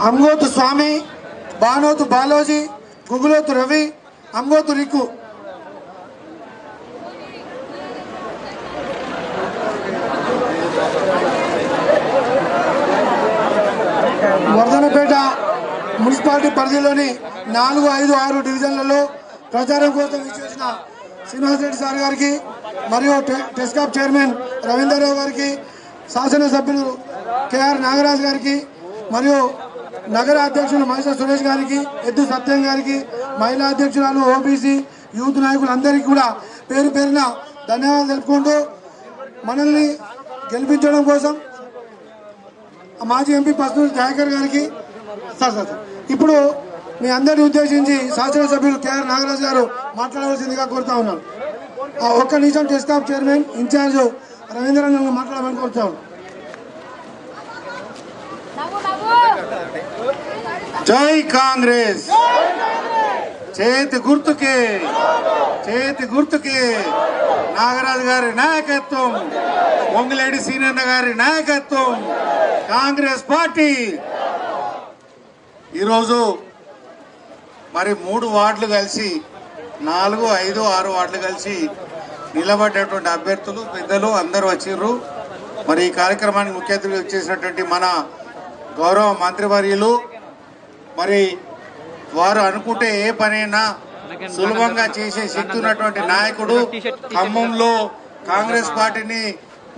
అంగోతు స్వామి, Banothu Baloji, Guguloth Ravi, Angothu రికు. Wardhannapet municipality పరిధిలోని 4, 5, 6 డివిజన్లలో ప్రచారం కోసం ఇచ్చేసిన శ్రీనివాసరెడ్డి సార్ గారికి మరియు టెస్కాప్ చైర్మన్ రవీందర్రావు గారికి, శాసనసభ్యులు కేఆర్ నాగరాజు గారికి మరియు నగర అధ్యక్షులు మహేశ్వర సురేష్ గారికి, ఎద్దు సత్యం గారికి, మహిళా అధ్యక్షురాలు, ఓబీసీ యూత్ నాయకులందరికీ కూడా పేరు పేరున ధన్యవాదాలు తెలుపుకుంటూ మనల్ని గెలిపించడం కోసం మాజీ ఎంపీ పసునూరి దయాకర్ గారికి ఇప్పుడు మీ అందరిని ఉద్దేశించి శాసనసభ్యులు కేఆర్ నాగరాజు గారు మాట్లాడవలసిందిగా కోరుతా ఉన్నాను. ఒక్క నిమిషం టెస్కాప్ చైర్మన్ ఇన్ఛార్జ్ రవీంద్రనాథ్ మాట్లాడమని కోరుతా ఉన్నాను. జై కాంగ్రెస్, చేతి గుర్తుకే, చేతి గుర్తుకే నాగరాజు గారి నాయకత్వం, పొంగులేడి సీనన్న గారి నాయకత్వం, కాంగ్రెస్ పార్టీ. ఈరోజు మరి 3 వార్డులు కలిసి 4, 5, 6 వార్డులు కలిసి నిలబడ్డటువంటి అభ్యర్థులు పెద్దలు అందరూ వచ్చిర్రు. మరి ఈ కార్యక్రమానికి ముఖ్య అతిథిగా వచ్చేసినటువంటి మన గౌరవ మంత్రివర్యులు, మరి వారు అనుకుంటే ఏ పనైనా సులభంగా చేసే శక్తి ఉన్నటువంటి నాయకుడు, ఖమ్మంలో కాంగ్రెస్ పార్టీని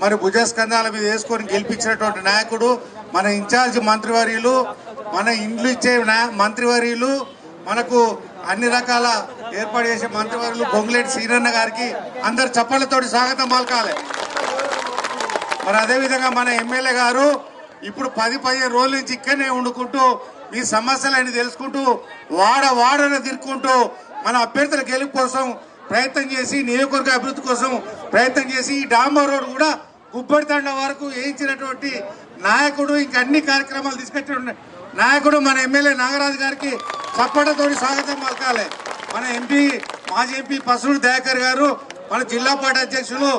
మరి భుజస్కంధాల మీద వేసుకొని గెలిపించినటువంటి నాయకుడు, మన ఇన్ఛార్జ్ మంత్రివర్యులు, మన ఇండ్లు ఇచ్చే మంత్రివర్యులు, మనకు అన్ని రకాల ఏర్పాటు చేసే మంత్రివర్యులు పొంగులేటి సీనన్న గారికి అందరు చప్పళ్లతోటి స్వాగతం పలకాలి. మరి అదేవిధంగా మన ఎమ్మెల్యే గారు ఇప్పుడు 10-15 రోజుల నుంచి ఇక్కడనే వండుకుంటూ మీ సమస్యలన్నీ తెలుసుకుంటూ వాడను తిరుక్కుంటూ మన అభ్యర్థుల గెలుపు కోసం ప్రయత్నం చేసి, నియోజకవర్గ అభివృద్ధి కోసం ప్రయత్నం చేసి ఈ డాంబర్ రోడ్ కూడా గుబ్బడితండ వరకు వేయించినటువంటి నాయకుడు, ఇంకా అన్ని కార్యక్రమాలు తీసుకొచ్చిన నాయకుడు మన ఎమ్మెల్యే నాగరాజు గారికి చప్పటతోటి స్వాగతం పలకాలి. మన మాజీ ఎంపీ పసునూరి దయాకర్ గారు, మన జిల్లా పార్టీ అధ్యక్షులు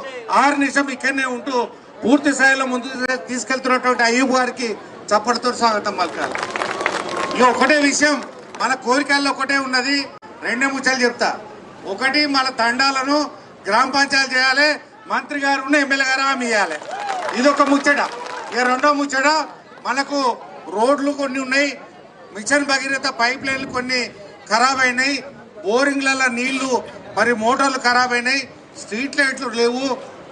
6 నిమిషం ఇక్కడనే ఉంటూ పూర్తి స్థాయిలో ముందుకు తీసుకెళ్తున్నటువంటి అయ్యూబ్ గారికి చప్పటితో స్వాగతం పలకాలి. ఈ ఒకటే విషయం, మన కోరికల్లో ఒకటే ఉన్నది. 2 ముచ్చలు చెప్తా. ఒకటి, మన తండాలను గ్రామ పంచాయతీ చేయాలి, మంత్రి గారు ఎమ్మెల్యే గారు హామీ ఇవ్వాలి. ఇదొక ముచ్చట. ఇక రెండో ముచ్చట, మనకు రోడ్లు కొన్ని ఉన్నాయి, మిషన్ భగీరథ పైప్ లైన్లు కొన్ని ఖరాబ్ అయినాయి, బోరింగ్లలో నీళ్లు మరి మోటార్లు ఖరాబ్ అయినాయి, స్ట్రీట్ లైట్లు లేవు,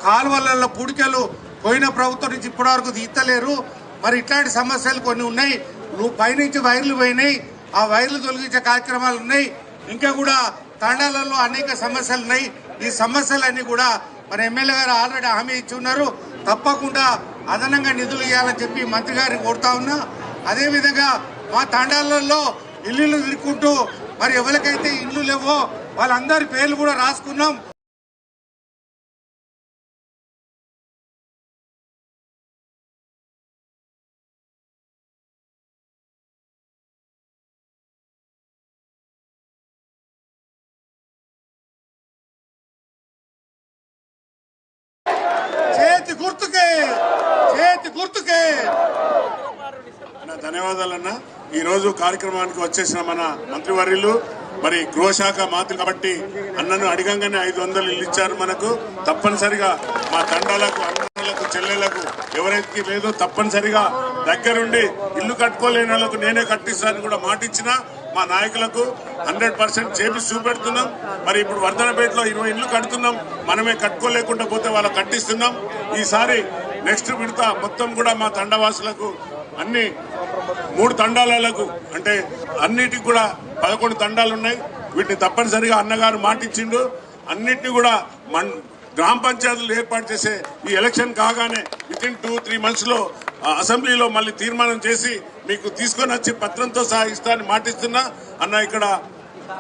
కాలువలలో పుడికలు పోయిన ప్రభుత్వం నుంచి ఇప్పటి వరకు తీస్తలేరు. మరి ఇట్లాంటి సమస్యలు కొన్ని ఉన్నాయి. పైనుంచి వైర్లు పోయినాయి, ఆ వైర్లు తొలగించే కార్యక్రమాలు ఉన్నాయి. ఇంకా కూడా తండాలలో అనేక సమస్యలు ఉన్నాయి. ఈ సమస్యలన్నీ కూడా మన ఎమ్మెల్యే గారు ఆల్రెడీ హామీ ఇచ్చి ఉన్నారు. తప్పకుండా అదనంగా నిధులు ఇవ్వాలని చెప్పి మంత్రి గారిని కోరుతా ఉన్నా. అదేవిధంగా మా తండాలలో ఇల్లు తిరుక్కుంటూ మరి ఎవరికైతే ఇల్లు లేవో వాళ్ళందరి పేర్లు కూడా రాసుకున్నాం. చేతి గుర్తుకే, చేతి గుర్తుకే. ధన్యవాదాలన్న. ఈరోజు కార్యక్రమానికి వచ్చేసిన మన మంత్రివర్యులు, మరి గృహశాఖ మంత్రి కాబట్టి అన్నను అడిగంగానే 500 ఇల్లు ఇచ్చారు మనకు. తప్పనిసరిగా మా తండాలకు, అన్నలకు, చెల్లెలకు ఎవరైతే లేదో తప్పనిసరిగా దగ్గరుండి ఇల్లు కట్టుకోలేని వాళ్ళకు నేనే కట్టిస్తానని కూడా మాట ఇచ్చిన మా నాయకులకు 100% చేపించి చూపెడుతున్నాం. మరి ఇప్పుడు వర్ధనపేటలో 20 ఇల్లు కడుతున్నాం. మనమే కట్టుకోలేకుండా పోతే వాళ్ళకి కట్టిస్తున్నాం. ఈసారి నెక్స్ట్ విడత మొత్తం కూడా మా తండవాసులకు అన్ని 3 తండాలకు అంటే అన్నిటికి కూడా 11 తండాలు ఉన్నాయి. వీటిని తప్పనిసరిగా అన్నగారు మాటిచ్చిండు. అన్నిటినీ కూడా గ్రామ పంచాయతీలు ఏర్పాటు చేసే ఈ ఎలక్షన్ కాగానే వితిన్ 2-3 months లో అసెంబ్లీలో మళ్ళీ తీర్మానం చేసి మీకు తీసుకొని వచ్చి పత్రంతో సహా ఇస్తానని మాటిస్తున్నా. అన్న ఇక్కడ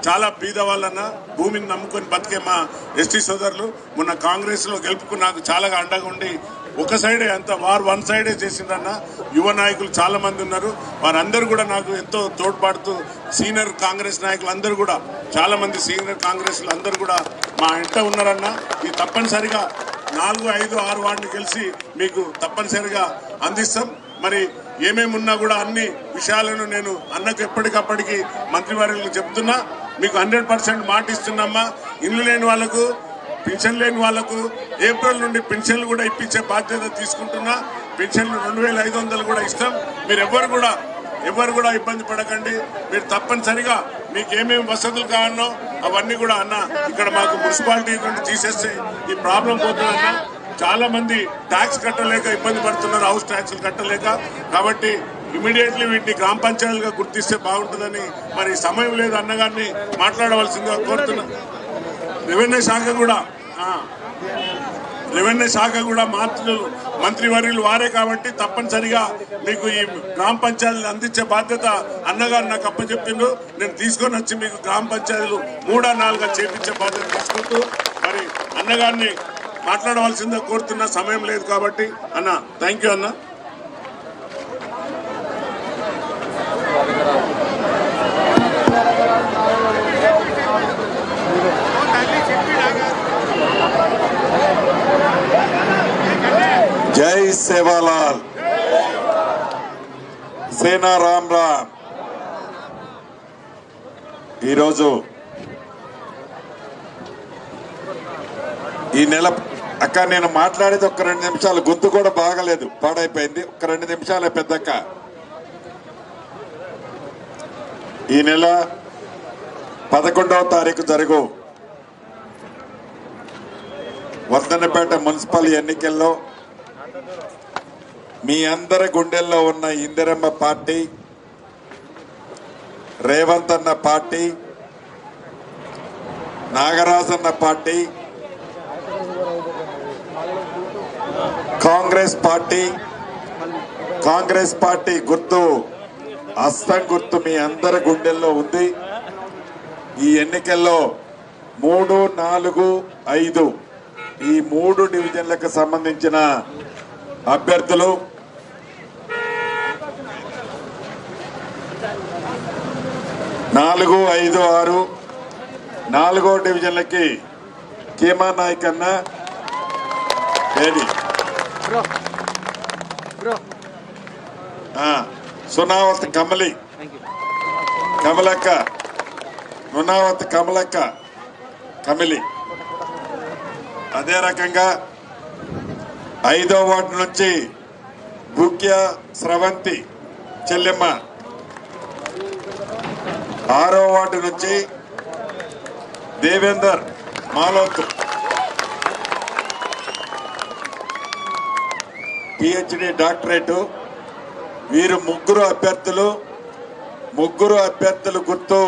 చాలా బీద వాళ్ళన్న, భూమిని నమ్ముకొని బతికే మా ఎస్టీ సోదరులు మొన్న కాంగ్రెస్ లో గెలుపుకు నాకు చాలా అండగా ఉండి ఒక సైడే అంత వారు 1 సైడే చేసిందన్న. యువ నాయకులు చాలా మంది ఉన్నారు. వారందరూ కూడా నాకు ఎంతో తోడ్పడుతూ సీనియర్ కాంగ్రెస్ నాయకులు అందరూ కూడా చాలా మంది సీనియర్ కాంగ్రెస్లు అందరూ కూడా మా ఇంట ఉన్నారన్న. ఇది తప్పనిసరిగా 4, 5, 6 వార్డుని గెలిచి మీకు తప్పనిసరిగా అందిస్తాం. మరి ఏమేమి ఉన్నా కూడా అన్ని విషయాలను నేను అన్నకు ఎప్పటికప్పటికి మంత్రివర్యులకు చెప్తున్నా. మీకు 100% మాట ఇస్తున్నామ్మా. ఇల్లు లేని వాళ్ళకు, పెన్షన్ లేని వాళ్లకు ఏప్రిల్ నుండి పెన్షన్లు కూడా ఇప్పించే బాధ్యత తీసుకుంటున్నా. పెన్షన్లు 2500 కూడా ఇస్తాం. మీరు ఎవరు కూడా ఇబ్బంది పడకండి. మీరు తప్పనిసరిగా మీకు ఏమేమి వసతులు కావాలనో అవన్నీ కూడా అన్న ఇక్కడ మాకు మున్సిపాలిటీ నుండి తీసేస్తే ఈ ప్రాబ్లం పోతుందన్న. చాలా మంది ట్యాక్స్ కట్టలేక ఇబ్బంది పడుతున్నారు, హౌస్ ట్యాక్స్లు కట్టలేక. కాబట్టి ఇమీడియట్లీ వీటిని గ్రామ పంచాయతీలుగా గుర్తిస్తే బాగుంటుందని. మరి సమయం లేదు అన్నగారిని మాట్లాడవలసిందిగా కోరుతున్నా. రెవెన్యూ శాఖ కూడా మంత్రివర్యులు వారే కాబట్టి తప్పనిసరిగా మీకు ఈ గ్రామ పంచాయతీలు అందించే బాధ్యత అన్నగారు నాకు అప్పచెప్పిండ్రు. నేను తీసుకొని వచ్చి మీకు గ్రామ పంచాయతీలు 3-4గా చేపించే బాధ్యత తీసుకుంటూ మరి అన్నగారిని మాట్లాడవలసిందిగా కోరుతున్నా. సమయం లేదు కాబట్టి అన్న. థ్యాంక్ యూ అన్న. జై సేవాలాల్, సేనా రామ్ రామ్. ఈరోజు ఈ నెల అక్క నేను మాట్లాడేది ఒక 2 నిమిషాలు, గొంతు కూడా బాగలేదు, పాడైపోయింది. ఒక 2 నిమిషాలే పెద్దక్క. ఈ నెల 11వ తారీఖు జరుగు వర్ధన్నపేట మున్సిపల్ ఎన్నికల్లో మీ అందరి గుండెల్లో ఉన్న ఇందిరమ్మ పార్టీ, రేవంత్ అన్న పార్టీ, నాగరాజన్న పార్టీ, కాంగ్రెస్ పార్టీ గుర్తు హస్తం గుర్తు మీ అందరి గుండెల్లో ఉంది. ఈ ఎన్నికల్లో 3, 4, 5 ఈ 3 డివిజన్లకు సంబంధించిన అభ్యర్థులు 4, 5, 6 4వ డివిజన్లకి కీమా నాయక్ అన్న, సునావత్ కమలక్క, నునావత్ కమలక్క కమిలి. అదే రకంగా 5వ వార్డు నుంచి బుక్య స్రవంతి చెల్లెమ్మ, 6వ వార్డు నుంచి దేవేందర్ మాలోత్ పిహెచ్డి డాక్టరేటు. వీరు ముగ్గురు అభ్యర్థులు గుర్తు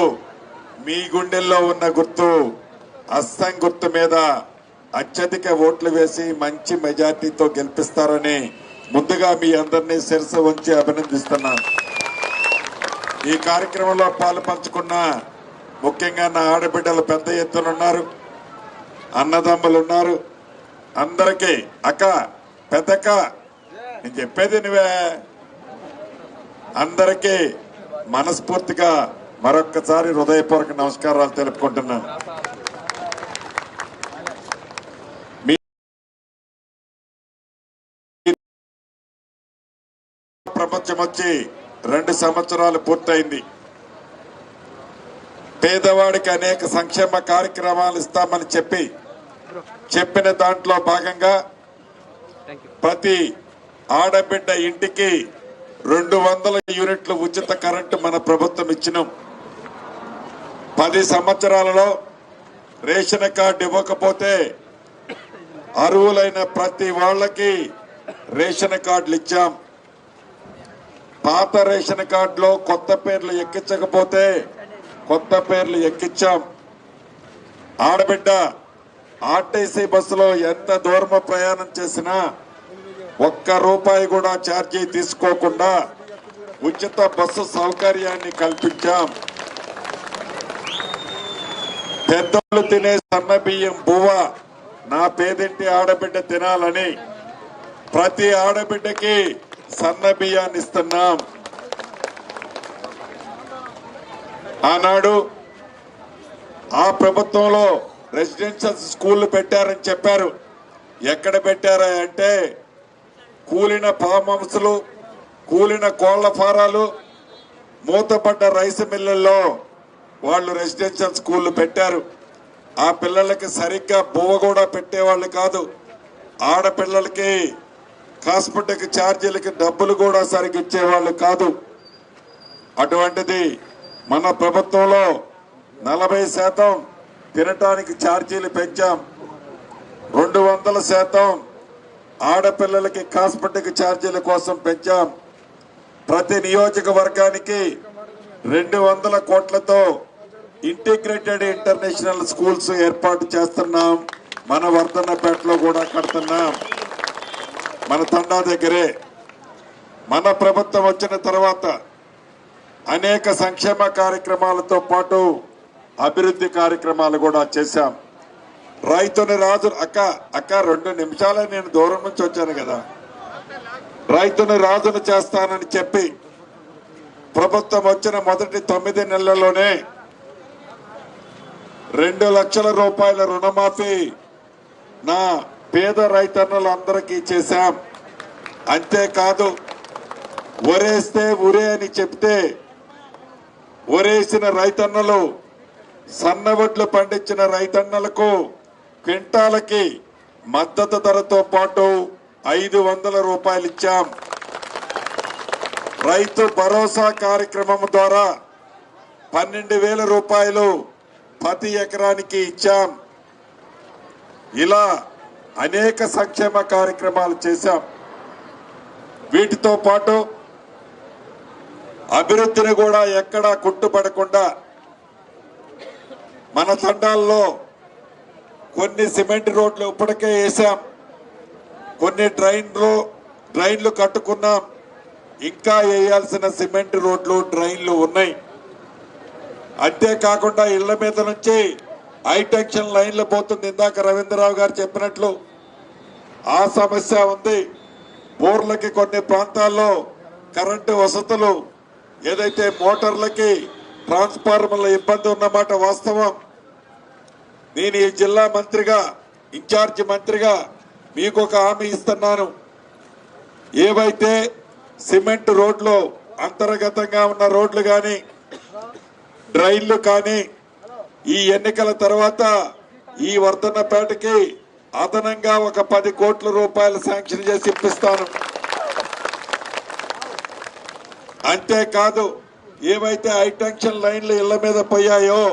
మీ గుండెల్లో ఉన్న గుర్తు హస్తం గుర్తు మీద అత్యధిక ఓట్లు వేసి మంచి మెజార్టీతో గెలిపిస్తారని ముందుగా మీ అందరినీ శిరస్సు ఉంచి అభినందిస్తున్నాను. ఈ కార్యక్రమంలో పాలు పంచుకున్న ముఖ్యంగా నా ఆడబిడ్డలు పెద్ద ఎత్తున ఉన్నారు, అన్నదమ్ములు ఉన్నారు. అందరికీ అక్క, పెద్దక్క, నేను చెప్పేది నువ్వే. అందరికీ మనస్ఫూర్తిగా మరొక్కసారి హృదయపూర్వక నమస్కారాలు తెలుపుకుంటున్నాను. ప్రపంచం వచ్చి 2 సంవత్సరాలు పూర్తయింది. పేదవాడికి అనేక సంక్షేమ కార్యక్రమాలు ఇస్తామని చెప్పిన దాంట్లో భాగంగా ప్రతి ఆడబిడ్డ ఇంటికి 200 యూనిట్లు ఉచిత కరెంటు మన ప్రభుత్వం ఇచ్చినాం. 10 సంవత్సరాలలో రేషన్ కార్డు ఇవ్వకపోతే అర్హులైన ప్రతి వాళ్ళకి రేషన్ కార్డులు ఇచ్చాం. పాత రేషన్ కార్డులో కొత్త పేర్లు ఎక్కించకపోతే కొత్త పేర్లు ఎక్కించాం. ఆడబిడ్డ ఆర్టీసీ బస్సులో ఎంత దూరం ప్రయాణం చేసినా ₹1 కూడా ఛార్జీ తీసుకోకుండా ఉచిత బస్సు సౌకర్యాన్ని కల్పించాం. పెద్దలు తినే సన్న బియ్యం బువ్వ నా పేదింటి ఆడబిడ్డ తినాలని ప్రతి ఆడబిడ్డకి సన్న బియ్యాన్ని ఇస్తున్నాం. ఆనాడు ఆ ప్రభుత్వంలో రెసిడెన్షియల్ స్కూళ్లు పెట్టారని చెప్పారు. ఎక్కడ పెట్టారా అంటే కూలిన ఫామ్ హౌస్లు, కూలిన కోళ్ల ఫారాలు, మూతపడ్డ రైస్ మిల్లుల్లో వాళ్ళు రెసిడెన్షియల్ స్కూళ్లు పెట్టారు. ఆ పిల్లలకి సరిగ్గా బువ్వ కూడా పెట్టేవాళ్ళు కాదు. ఆడపిల్లలకి కాస్మెటిక్ ఛార్జీలకి డబ్బులు కూడా సరిగ్గా ఇచ్చేవాళ్ళు కాదు. అటువంటిది మన ప్రభుత్వంలో 40% తినటానికి ఛార్జీలు పెంచాం. 200% ఆడపిల్లలకి కాస్మెటిక్ ఛార్జీల కోసం పెంచాం. ప్రతి నియోజకవర్గానికి 200 కోట్లతో ఇంటిగ్రేటెడ్ ఇంటర్నేషనల్ స్కూల్స్ ఏర్పాటు చేస్తున్నాం. మన వర్ధన్నపేటలో కూడా కడుతున్నాం. మన తండా దగ్గరే. మన ప్రభుత్వం వచ్చిన తర్వాత అనేక సంక్షేమ కార్యక్రమాలతో పాటు అభివృద్ధి కార్యక్రమాలు కూడా చేశాం. రైతుని రాజు అక్క 2 నిమిషాలే నేను దూరం నుంచి వచ్చాను కదా. రైతుని రాజును చేస్తానని చెప్పి ప్రభుత్వం వచ్చిన మొదటి 9 నెలల్లోనే 2 లక్షల రూపాయల రుణమాఫీ నా పేద రైతన్నులందరికీ చేశాం. అంతేకాదు ఒరేస్తే ఉరే అని చెప్తే ఒరేసిన రైతన్నలు, సన్నవడ్లు పండించిన రైతన్నలకు క్వింటాలకి మద్దతు ధరతో పాటు 500 రూపాయలు ఇచ్చాం. రైతు భరోసా కార్యక్రమం ద్వారా 12,000 రూపాయలు ప్రతి ఎకరానికి ఇచ్చాం. ఇలా అనేక సంక్షేమ కార్యక్రమాలు చేశాం. వీటితో పాటు అభివృద్ధిని కూడా ఎక్కడా కుంటుపడకుండా మన తండాల్లో కొన్ని సిమెంట్ రోడ్లు ఇప్పటికే వేసాం. కొన్ని డ్రైన్లు కట్టుకున్నాం. ఇంకా వేయాల్సిన సిమెంట్ రోడ్లు, డ్రైన్లు ఉన్నాయి. అంతేకాకుండా ఇళ్ల మీద నుంచి హైటెన్షన్ లైన్లు పోతుంది. ఇందాక రవీంద్రరావు గారు చెప్పినట్లు ఆ సమస్య ఉంది. బోర్లకి కొన్ని ప్రాంతాల్లో కరెంటు వసతులు, ఏదైతే మోటార్లకి ట్రాన్స్ఫార్మర్ల ఇబ్బంది ఉన్నమాట వాస్తవం. నేను ఈ జిల్లా మంత్రిగా, ఇన్ఛార్జి మంత్రిగా మీకు ఒక హామీ ఇస్తున్నాను. ఏవైతే సిమెంట్ రోడ్లు, అంతర్గతంగా ఉన్న రోడ్లు కానీ, డ్రైన్లు కానీ ఈ ఎన్నికల తర్వాత ఈ వర్ధన్నపేటకి అదనంగా ఒక 10 కోట్ల రూపాయలు శాంక్షన్ చేసి ఇప్పిస్తాను. అంతేకాదు ఏవైతే హైటెన్షన్ లైన్లు ఇళ్ల మీద పోయాయో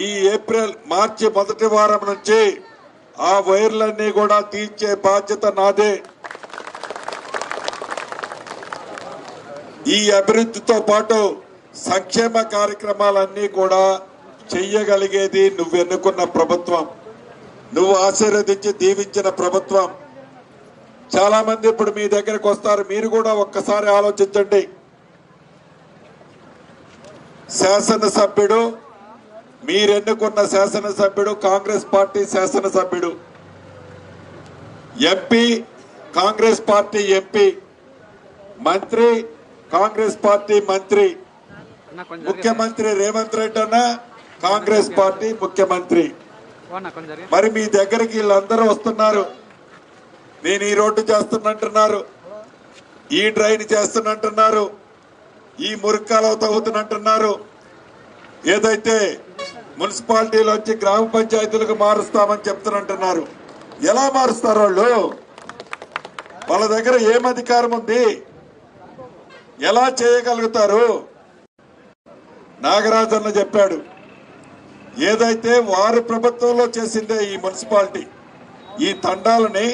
ఈ మార్చి మొదటి వారం నుంచి ఆ వైర్లన్నీ కూడా తీర్చే బాధ్యత నాదే. ఈ అభివృద్ధితో పాటు సంక్షేమ కార్యక్రమాలన్నీ కూడా చెయ్యగలిగేది నువ్వు ఎన్నుకున్న ప్రభుత్వం, నువ్వు ఆశీర్వదించి దీవించిన ప్రభుత్వం. చాలా మంది ఇప్పుడు మీ దగ్గరకు వస్తారు. మీరు కూడా ఒక్కసారి ఆలోచించండి. శాసనసభ్యుడు, మీరెన్నుకున్న శాసనసభ్యుడు కాంగ్రెస్ పార్టీ శాసనసభ్యుడు, ఎంపీ కాంగ్రెస్ పార్టీ ఎంపీ, మంత్రి కాంగ్రెస్ పార్టీ మంత్రి, ముఖ్యమంత్రి రేవంత్ రెడ్డి అన్న కాంగ్రెస్ పార్టీ ముఖ్యమంత్రి. మరి మీ దగ్గరికి వీళ్ళందరూ వస్తున్నారు. నేను ఈ రోడ్డు చేస్తున్నట్టున్నారు, ఈ డ్రైన్ చేస్తున్నట్టున్నారు, ఈ మురికాలో తవ్వుతున్నట్టున్నారు, ఏదైతే మున్సిపాలిటీలోంచి గ్రామ పంచాయతీలకు మారుస్తామని చెప్తున్నట్టున్నారు. ఎలా మారుస్తారు వాళ్ళు? వాళ్ళ దగ్గర ఏం అధికారం ఉంది? ఎలా చేయగలుగుతారు? నాగరాజన్న చెప్పాడు, ఏదైతే వారి ప్రభుత్వంలో చేసిందే ఈ మున్సిపాలిటీ, ఈ తండాలని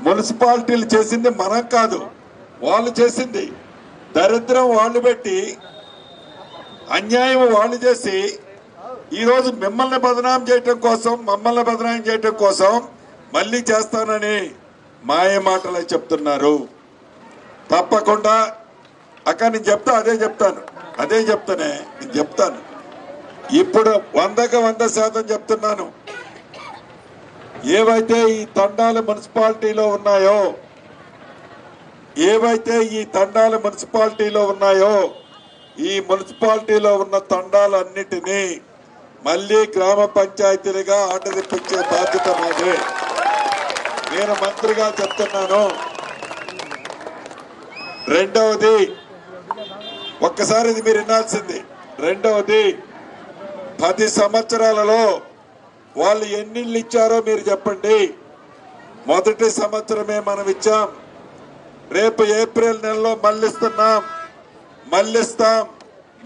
మున్సిపాలిటీలు చేసింది మనం కాదు, వాళ్ళు చేసింది. దరిద్రం వాళ్ళు పెట్టి, అన్యాయం వాళ్ళు చేసి, ఈరోజు మిమ్మల్ని బదనాం చేయటం కోసం, మమ్మల్ని బదనాం చేయటం కోసం మళ్ళీ చేస్తానని మాయ మాటలే చెప్తున్నారు. తప్పకుండా అక్క నేను చెప్తా, అదే చెప్తానే నేను చెప్తాను. ఇప్పుడు 100కి 100% చెప్తున్నాను. ఏవైతే ఈ తండాల మున్సిపాలిటీలో ఉన్నాయో, ఈ మున్సిపాలిటీలో ఉన్న తండాలన్నిటినీ మళ్ళీ గ్రామ పంచాయతీలుగా ఆర్డర్ ఇప్పించే బాధ్యత నాదే. నేను మంత్రిగా చెప్తున్నాను. రెండవది, ఒక్కసారి ఇది మీరు వినాల్సింది. రెండవది, 10 సంవత్సరాలలో వాళ్ళు ఎన్ని ఇళ్ళు ఇచ్చారో మీరు చెప్పండి. మొదటి సంవత్సరమే మనం ఇచ్చాం. రేపు ఏప్రిల్ నెలలో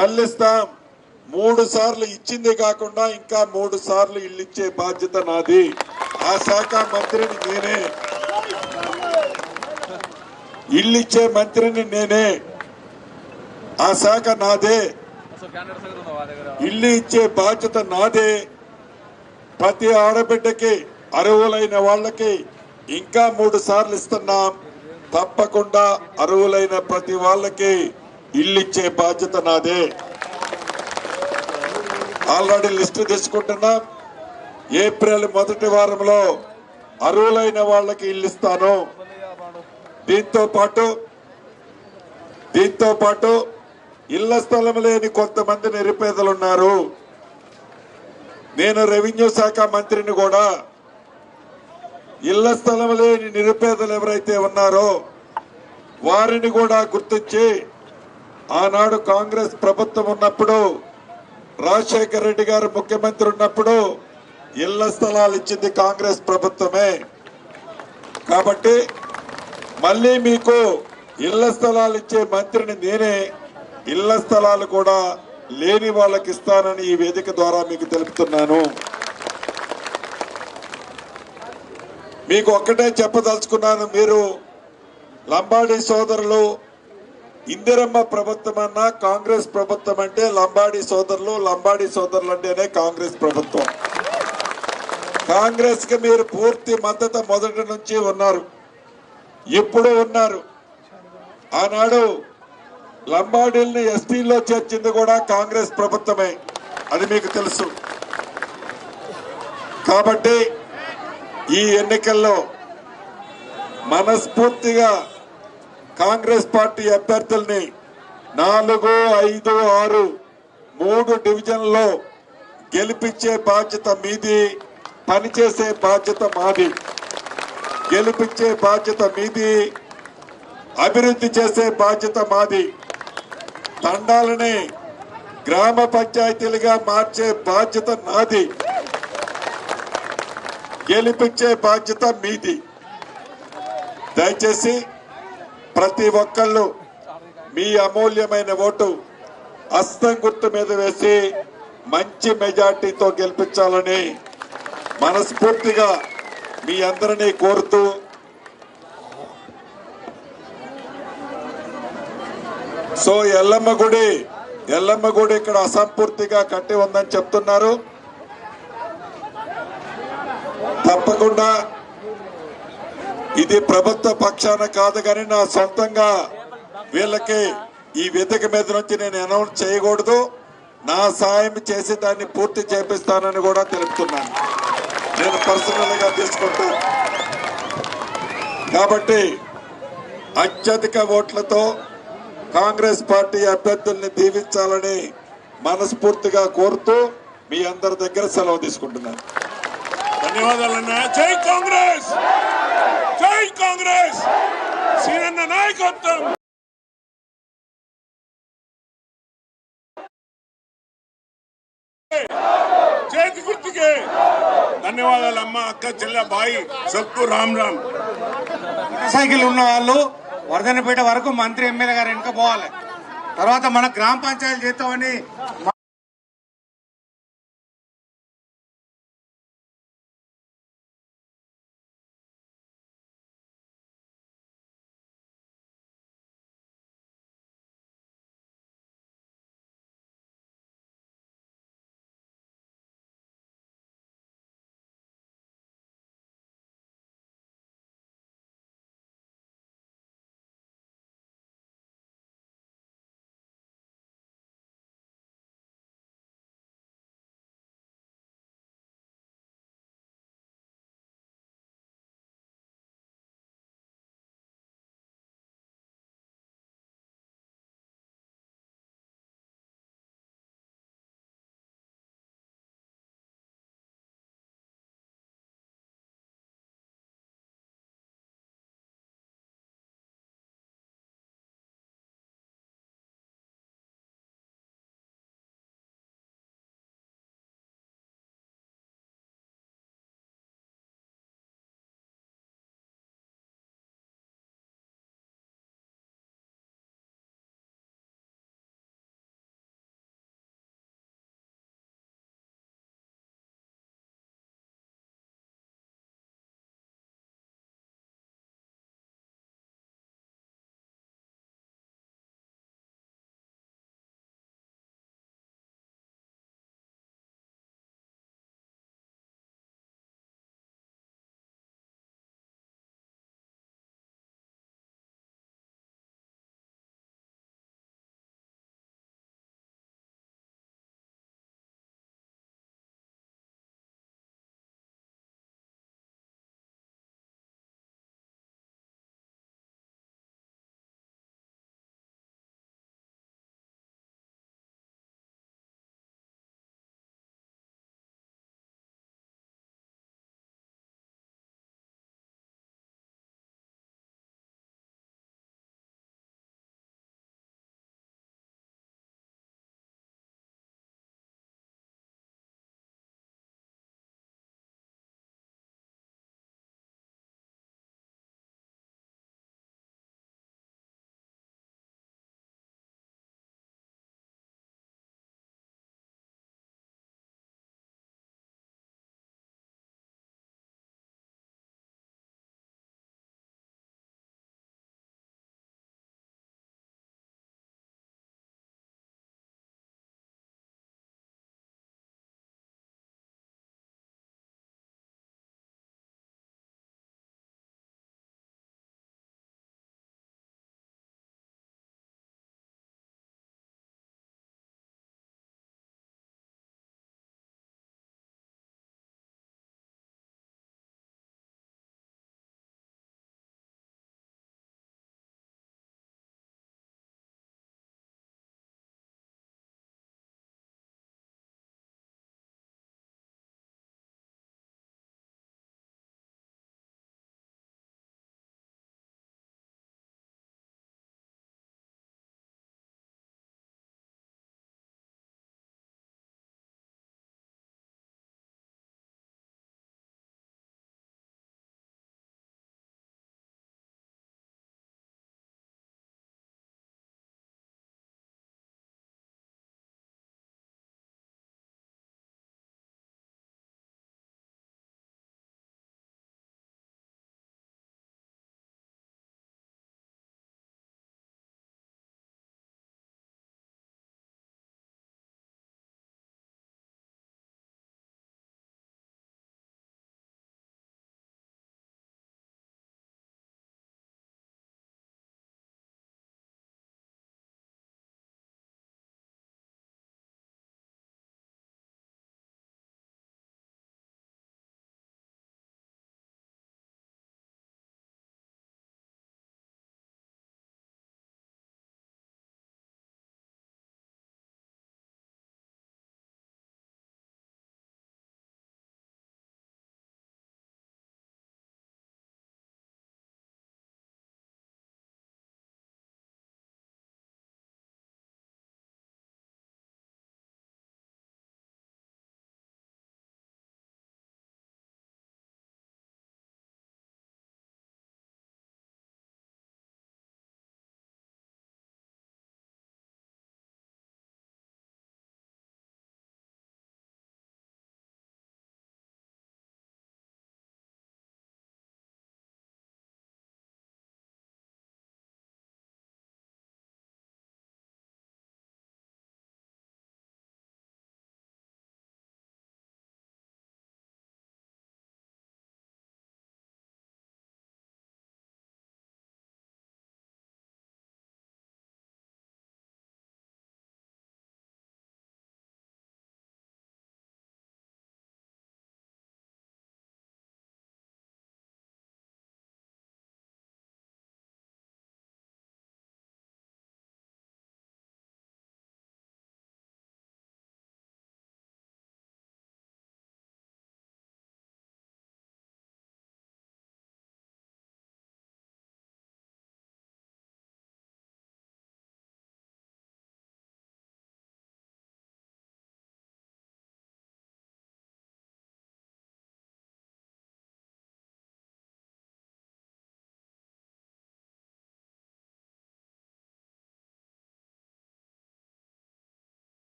మళ్ళిస్తాం. 3 సార్లు ఇచ్చింది కాకుండా ఇంకా 3 సార్లు ఇల్లు ఇచ్చే బాధ్యత నాది. ఆ శాఖ మంత్రిని నేనే, ఇల్లు ఇచ్చే మంత్రిని నేనే, ఆ శాఖ నాదే, ఇల్లు ఇచ్చే బాధ్యత నాదే. ప్రతి ఆడబిడ్డకి అర్హులైన వాళ్ళకి ఇంకా 3 సార్లు ఇస్తున్నాం. తప్పకుండా అర్హులైన ప్రతి వాళ్ళకి ఇల్లు ఇచ్చే బాధ్యత నాదే. ఆల్రెడీ లిస్టు తీసుకుంటున్నాం. ఏప్రిల్ మొదటి వారంలో అర్హులైన వాళ్ళకి ఇల్లు ఇస్తాను. దీంతో పాటు ఇళ్ల స్థలం లేని కొంతమంది నిరుపేదలు ఉన్నారు. నేను రెవెన్యూ శాఖ మంత్రిని కూడా. ఇళ్ల స్థలం లేని నిరుపేదలు ఎవరైతే ఉన్నారో వారిని కూడా గుర్తించి, ఆనాడు కాంగ్రెస్ ప్రభుత్వం ఉన్నప్పుడు, రాజశేఖర రెడ్డి గారు ముఖ్యమంత్రి ఉన్నప్పుడు ఇళ్ల స్థలాలు ఇచ్చింది కాంగ్రెస్ ప్రభుత్వమే. కాబట్టి మళ్ళీ మీకు ఇళ్ల స్థలాలు ఇచ్చే మంత్రిని నేనే. ఇళ్ల స్థలాలు కూడా లేని వాళ్ళకి ఇస్తానని ఈ వేదిక ద్వారా మీకు తెలుపుతున్నాను. మీకు ఒక్కటే చెప్పదలుచుకున్నాను. మీరు లంబాడి సోదరులు, ఇందిరమ్మ ప్రభుత్వం అన్నా కాంగ్రెస్ ప్రభుత్వం అంటే లంబాడి సోదరులు అంటేనే కాంగ్రెస్ ప్రభుత్వం. కాంగ్రెస్ కి మీరు పూర్తి మద్దతు మొదటి నుంచి ఉన్నారు, ఇప్పుడు ఉన్నారు. ఆనాడు లంబాడీల్ని ఎస్టీలో చేర్చింది కూడా కాంగ్రెస్ ప్రభుత్వమే, అది మీకు తెలుసు. కాబట్టి ఈ ఎన్నికల్లో మనస్ఫూర్తిగా కాంగ్రెస్ పార్టీ అభ్యర్థుల్ని 4, 5, 6 3 డివిజన్లో గెలిపించే బాధ్యత మీది, పనిచేసే బాధ్యత మాది. గెలిపించే బాధ్యత మీది, అభివృద్ధి చేసే బాధ్యత మాది. తండాలని గ్రామ పంచాయతీలుగా మార్చే బాధ్యత నాది. గెలిపించే బాధ్యత మీది. దయచేసి ప్రతి ఒక్కళ్ళు మీ అమూల్యమైన ఓటు హస్తం గుర్తు మీద వేసి మంచి మెజార్టీతో గెలిపించాలని మనస్ఫూర్తిగా మీ అందరినీ కోరుతూ, సో ఎల్లమ్మ గుడి ఇక్కడ అసంపూర్తిగా కట్టి ఉందని చెప్తున్నారు. తప్పకుండా ఇది ప్రభుత్వ పక్షాన కాదు, కానీ నా సొంతంగా వీళ్ళకి ఈ వేదిక మీద నుంచి నేను అనౌన్స్ చేయకూడదు. నా సాయం చేసి దాన్ని పూర్తి చేపిస్తానని కూడా తెలుపుతున్నాను. నేను పర్సనల్ గా తీసుకుంటాను. కాబట్టి అత్యధిక ఓట్లతో కాంగ్రెస్ పార్టీ అభ్యర్థుల్ని దీవించాలని మనస్ఫూర్తిగా కోరుతూ మీ అందరి దగ్గర సెలవు తీసుకుంటున్నాను. ధన్యవాదాలన్నా. జై కాంగ్రెస్, జై కాంగ్రెస్, సీనన్న నాయకత్వం. చేతి గుర్తుకే ధన్యవాదాలమ్మ. అక్క చెల్లె బాయి సబ్కు రామ్ రామ్. సైకిల్ ఉన్న వాళ్ళు వర్ధనపేట వరకు మంత్రి ఎమ్మెల్యే గారు వెనుక పోవాలి. తర్వాత మన గ్రామ పంచాయతీ చేస్తామని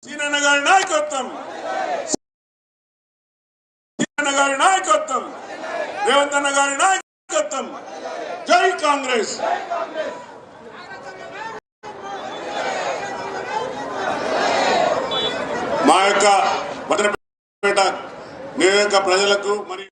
సీనన్న గారి నాయకత్వం, సీనన్న గారి నాయకత్వం, రేవంత్ అన్న గారి నాయకత్వం. జై కాంగ్రెస్. మా యొక్క వదనపేట నియోజక ప్రజలకు మరియు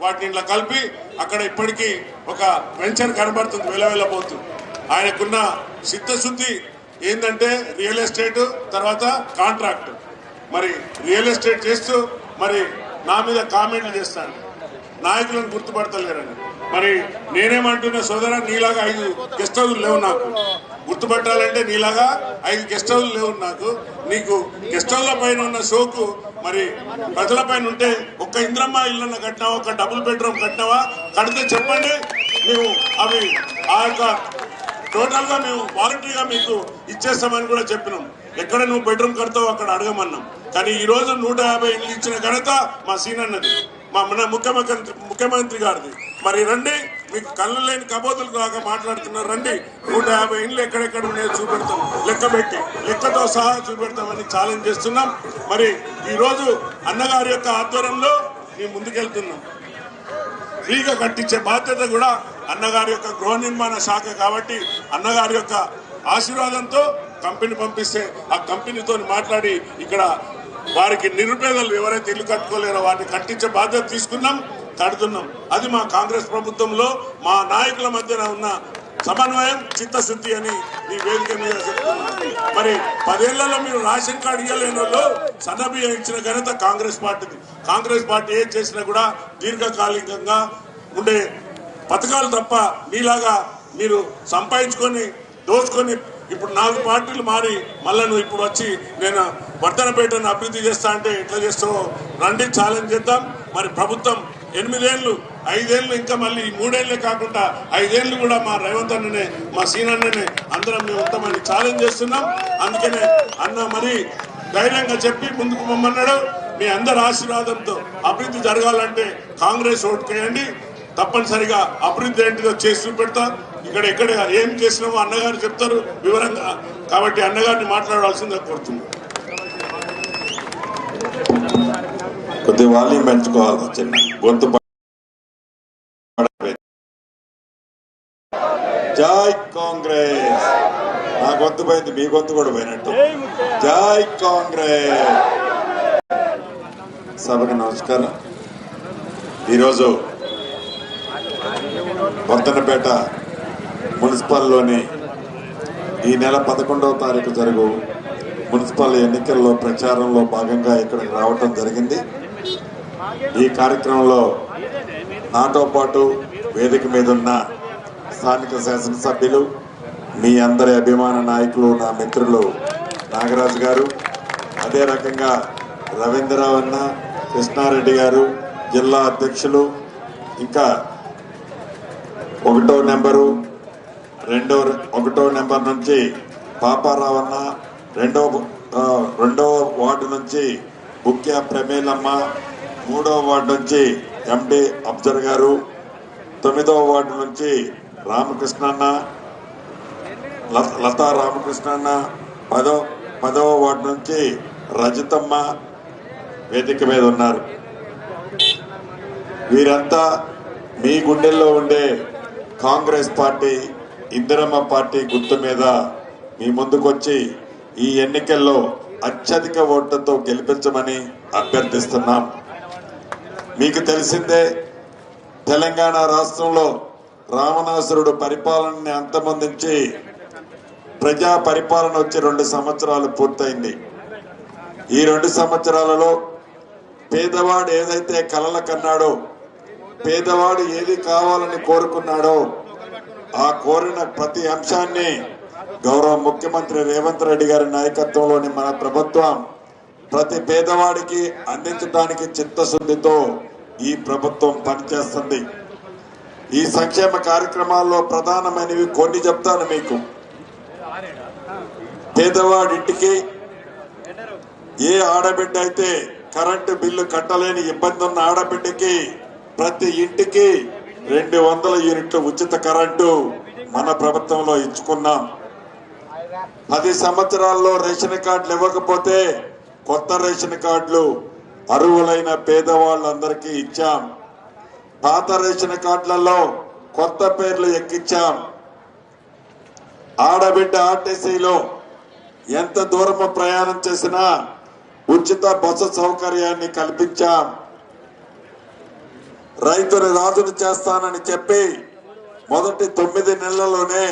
వాటిని ఇట్లా కలిపి అక్కడ ఇప్పటికీ ఒక వెంచర్ కనబడుతుంది, వెళ్ళబోతుంది. ఆయనకున్న చిత్తశుద్ధి ఏంటంటే రియల్ ఎస్టేట్, తర్వాత కాంట్రాక్ట్. మరి రియల్ ఎస్టేట్ చేస్తూ మరి నా మీద కామెంట్లు చేస్తాను, నాయకులను గుర్తుపడతలేరని. మరి నేనేమంటున్నా సోదరా, నీలాగా 5 గెస్ట్ హౌస్లు లేవు నాకు. గుర్తుపట్టాలంటే నీలాగా 5 గెస్ట్ హౌస్లు లేవు నాకు. నీకు గెస్ట్ హౌస్ల పైన ఉన్న షోకు మరి ప్రజల పైన ఉంటే ఒక్క ఇంద్రమ్మ ఇళ్ళన్న కట్టినావా, ఒక డబుల్ బెడ్రూమ్ కట్టినావా? కడితే చెప్పండి, మేము అవి ఆ యొక్క టోటల్ గా మేము వాలంటరీగా మీకు ఇచ్చేస్తామని కూడా చెప్పినాం. ఎక్కడ నువ్వు బెడ్రూమ్ కడతావు అక్కడ అడగమన్నాం. కానీ ఈ రోజు 150 ఇళ్ళు ఇచ్చిన ఘనత మా సీనన్నది, మా ముఖ్యమంత్రి గారిది. మరి రండి, మీకు కళ్ళు లేని కబోతులు దాకా మాట్లాడుతున్నారు. రండి, 150 ఇండ్లు ఎక్కడెక్కడ ఉన్నాయో చూపెడతాం, లెక్కబెట్టి లెక్కతో సహా చూపెడతామని ఛాలెంజ్ చేస్తున్నాం. మరి ఈ రోజు అన్నగారి యొక్క ఆధ్వర్యంలో మేము ముందుకెళ్తున్నాం. ఫ్రీగా కట్టించే బాధ్యత కూడా అన్నగారి యొక్క గృహ నిర్మాణ శాఖ కాబట్టి అన్నగారి యొక్క ఆశీర్వాదంతో కంపెనీ పంపిస్తే ఆ కంపెనీతో మాట్లాడి ఇక్కడ వారికి నిరుపేదలు ఎవరైతే ఇల్లు కట్టుకోలేరో వాటిని కట్టించే బాధ్యత తీసుకున్నాం, కడుతున్నాం. అది మా కాంగ్రెస్ ప్రభుత్వంలో మా నాయకుల మధ్యన ఉన్న సమన్వయం, చిత్తశుద్ధి అని ఈ వేదిక మీద చెప్తున్నాం. మరి 10 ఏళ్లలో మీరు రేషన్ కార్డు ఇవ్వలేని వాళ్ళు సన్నబియ్యం ఇచ్చిన ఘనత కాంగ్రెస్ పార్టీది. కాంగ్రెస్ పార్టీ ఏం చేసినా కూడా దీర్ఘకాలికంగా ఉండే పథకాలు తప్ప మీలాగా మీరు సంపాదించుకొని దోచుకొని ఇప్పుడు 4 పార్టీలు మారి మళ్ళా నువ్వు ఇప్పుడు వచ్చి నేను వర్ధనపేటను అభివృద్ధి చేస్తా అంటే ఎట్లా చేస్తావో రండి, ఛాలెంజ్ చేద్దాం. మరి ప్రభుత్వం 8 ఏళ్ళు 5 ఏళ్ళు ఇంకా మళ్ళీ 3 ఏళ్లే కాకుండా 5 ఏళ్ళు కూడా మా రేవంత్ అన్ననే మా సీనన్ననే అందరం మేము ఉంటామని ఛాలెంజ్ చేస్తున్నాం. అందుకనే అన్న మరి ధైర్యంగా చెప్పి ముందుకు పొమ్మన్నాడు. మీ అందరి ఆశీర్వాదంతో అభివృద్ధి జరగాలంటే కాంగ్రెస్ ఓటుకేయండి. తప్పనిసరిగా అభివృద్ధి ఏంటిదో చేసి చూపెడతా. ఇక్కడ ఎక్కడ ఏం చేసినామో అన్నగారు చెప్తారు వివరంగా. కాబట్టి అన్నగారిని మాట్లాడాల్సిందిగా కోరుతున్నాం. కొద్దిగా వాల్యూమ్ పెంచుకోవాలి, చిన్న గొంతు. జై కాంగ్రెస్. నా గొంతు పోయింది, మీ గొంతు కూడా పోయినట్టు. జై కాంగ్రెస్. సభకు నమస్కారం. ఈరోజు వర్ధనపేట మున్సిపల్లోని ఈ నెల 11వ తారీఖు జరుగు మున్సిపల్ ఎన్నికల్లో ప్రచారంలో భాగంగా ఇక్కడికి రావటం జరిగింది. ఈ కార్యక్రమంలో నాతో పాటు వేదిక మీద ఉన్న స్థానిక శాసనసభ్యులు, మీ అందరి అభిమాన నాయకులు, నా మిత్రులు నాగరాజు గారు, అదే రకంగా రవీంద్రరావు అన్న, కృష్ణారెడ్డి గారు, జిల్లా అధ్యక్షులు, ఇంకా 1వ నెంబరు 1వ నెంబర్ నుంచి పాపారావు అన్న, 2వ వార్డు నుంచి బుక్యా ప్రమేలమ్మ, 3వ వార్డు నుంచి ఎండి అఫ్జర్ గారు, 9వ వార్డు నుంచి రామకృష్ణన్న, లతా రామకృష్ణన్న, 10వ వార్డు నుంచి రజితమ్మ వేదిక మీద ఉన్నారు. వీరంతా మీ గుండెల్లో ఉండే కాంగ్రెస్ పార్టీ, ఇందిరమ్మ పార్టీ గుర్తు మీద మీ ముందుకొచ్చి ఈ ఎన్నికల్లో అత్యధిక ఓట్లతో గెలిపించమని అభ్యర్థిస్తున్నాం. మీకు తెలిసిందే, తెలంగాణ రాష్ట్రంలో రావణాసురుడు పరిపాలనని అంతమొందించి ప్రజా పరిపాలన వచ్చి 2 సంవత్సరాలు పూర్తయింది. ఈ 2 సంవత్సరాలలో పేదవాడు ఏదైతే కలలు కన్నాడో, పేదవాడు ఏది కావాలని కోరుకున్నాడో ఆ కోరిన ప్రతి అంశాన్ని గౌరవ ముఖ్యమంత్రి రేవంత్ రెడ్డి గారి నాయకత్వంలోని మన ప్రభుత్వం ప్రతి పేదవాడికి అందించడానికి చిత్తశుద్ధితో ఈ ప్రభుత్వం పనిచేస్తుంది. ఈ సంక్షేమ కార్యక్రమాల్లో ప్రధానమైనవి కొన్ని చెప్తాను మీకు. పేదవాడింటికి ఏ ఆడబిడ్డ అయితే కరెంటు బిల్లు కట్టలేని ఇబ్బంది ఉన్న ఆడబిడ్డకి ప్రతి ఇంటికి 200 యూనిట్ల ఉచిత కరెంటు మన ప్రభుత్వంలో ఇచ్చుకున్నాం. 10 సంవత్సరాల్లో రేషన్ కార్డులు ఇవ్వకపోతే కొత్త రేషన్ కార్డులు అర్హులైన పేదవాళ్ళందరికీ ఇచ్చాం. పాత రేషన్ కార్డులలో కొత్త పేర్లు ఎక్కించాం. ఆడబిడ్డ ఆర్టీసీలో ఎంత దూరం ప్రయాణం చేసినా ఉచిత బస్సు సౌకర్యాన్ని కల్పించాం. రైతుని రాజును చేస్తానని చెప్పి మొదటి 9 నెలల్లోనే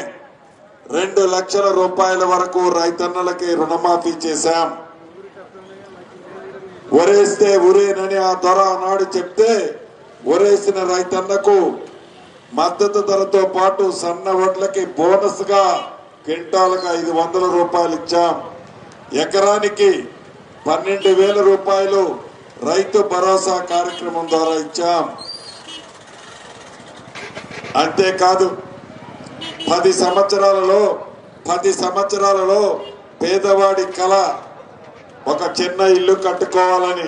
2 లక్షల రూపాయల వరకు రైతన్నలకి రుణమాఫీ చేశాం. ఒరేస్తే ఉరేనని ఆ ధర ఆనాడు చెప్తే ఒరేసిన రైతన్నకు మద్దతు ధరతో పాటు సన్న వడ్లకి బోనస్ గా క్వింటాల్గా 500 రూపాయలు ఇచ్చాం. ఎకరానికి 12,000 రూపాయలు రైతు భరోసా కార్యక్రమం ద్వారా ఇచ్చాం. అంతేకాదు 10 సంవత్సరాలలో పేదవాడి కళ ఒక చిన్న ఇల్లు కట్టుకోవాలని.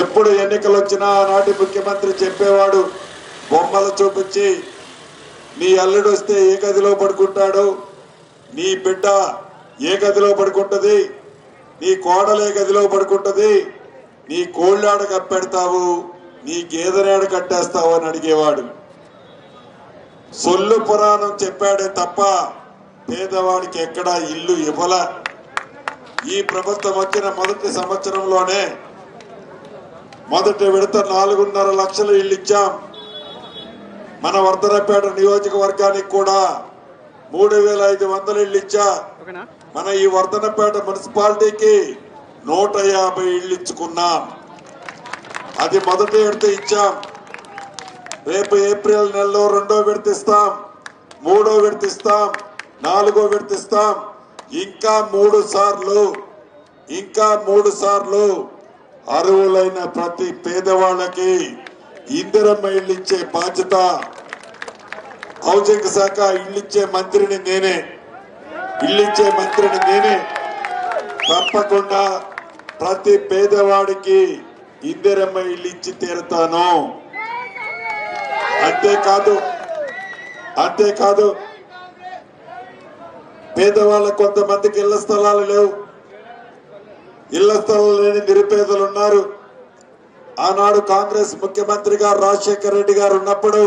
ఎప్పుడు ఎన్నికలు వచ్చినా ఆనాటి ముఖ్యమంత్రి చెప్పేవాడు, బొమ్మలు చూపించి నీ అల్లుడు వస్తే ఏ గదిలో పడుకుంటాడు, నీ బిడ్డ ఏ గదిలో పడుకుంటది, నీ కోడలే గదిలో పడుకుంటది, నీ కోళ్ళాడ కప్పెడతావు, నీ గేదెనాడ కట్టేస్తావు అని అడిగేవాడు. సొల్లు పురాణం చెప్పాడే తప్ప పేదవాడికి ఎక్కడా ఇల్లు ఇవ్వల. ఈ ప్రభుత్వం వచ్చిన మొదటి సంవత్సరంలోనే మొదటి విడత 4.5 లక్షల ఇల్లు ఇచ్చాం. మన వర్ధనపేట నియోజకవర్గానికి కూడా 3,500 ఇల్లు ఇచ్చా. మన ఈ వర్ధనపేట మున్సిపాలిటీకి 150 ఇల్లు ఇచ్చుకున్నాం. అది మొదటి విడత ఇచ్చాం. రేపు ఏప్రిల్ నెలలో 2వ విడత ఇస్తాం, 3వ విడత ఇస్తాం, 4వ విడత ఇస్తాం. ఇంకా 3 సార్లు అర్హులైన ప్రతి పేదవాళ్ళకి ఇందిరమ్మ ఇల్లు ఇచ్చే బాధ్యత, హౌసింగ్ శాఖ ఇల్లిచ్చే మంత్రిని నేనే. తప్పకుండా ప్రతి పేదవాడికి ఇందిరమ్మ ఇల్లు ఇచ్చి తీరుతాను. అంతేకాదు పేదవాళ్ళ కొంతమందికి ఇళ్ల స్థలాలు లేవు. ఇళ్ల స్థలాలు లేని నిరుపేదలు ఉన్నారు. ఆనాడు కాంగ్రెస్ ముఖ్యమంత్రిగా రాజశేఖర రెడ్డి గారు ఉన్నప్పుడు